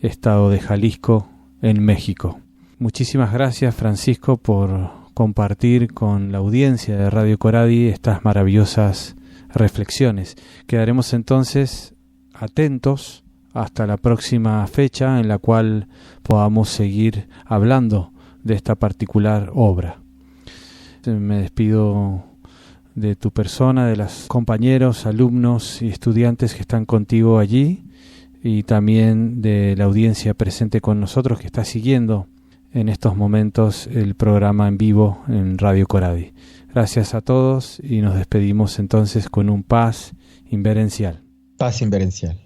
estado de Jalisco, en México. Muchísimas gracias, Francisco, por compartir con la audiencia de Radio Coradi estas maravillosas reflexiones. Quedaremos entonces atentos hasta la próxima fecha en la cual podamos seguir hablando de esta particular obra. Me despido de tu persona, de los compañeros, alumnos y estudiantes que están contigo allí, y también de la audiencia presente con nosotros que está siguiendo en estos momentos el programa en vivo en Radio Coradi. Gracias a todos y nos despedimos entonces con un paz inverencial. Paz inverencial.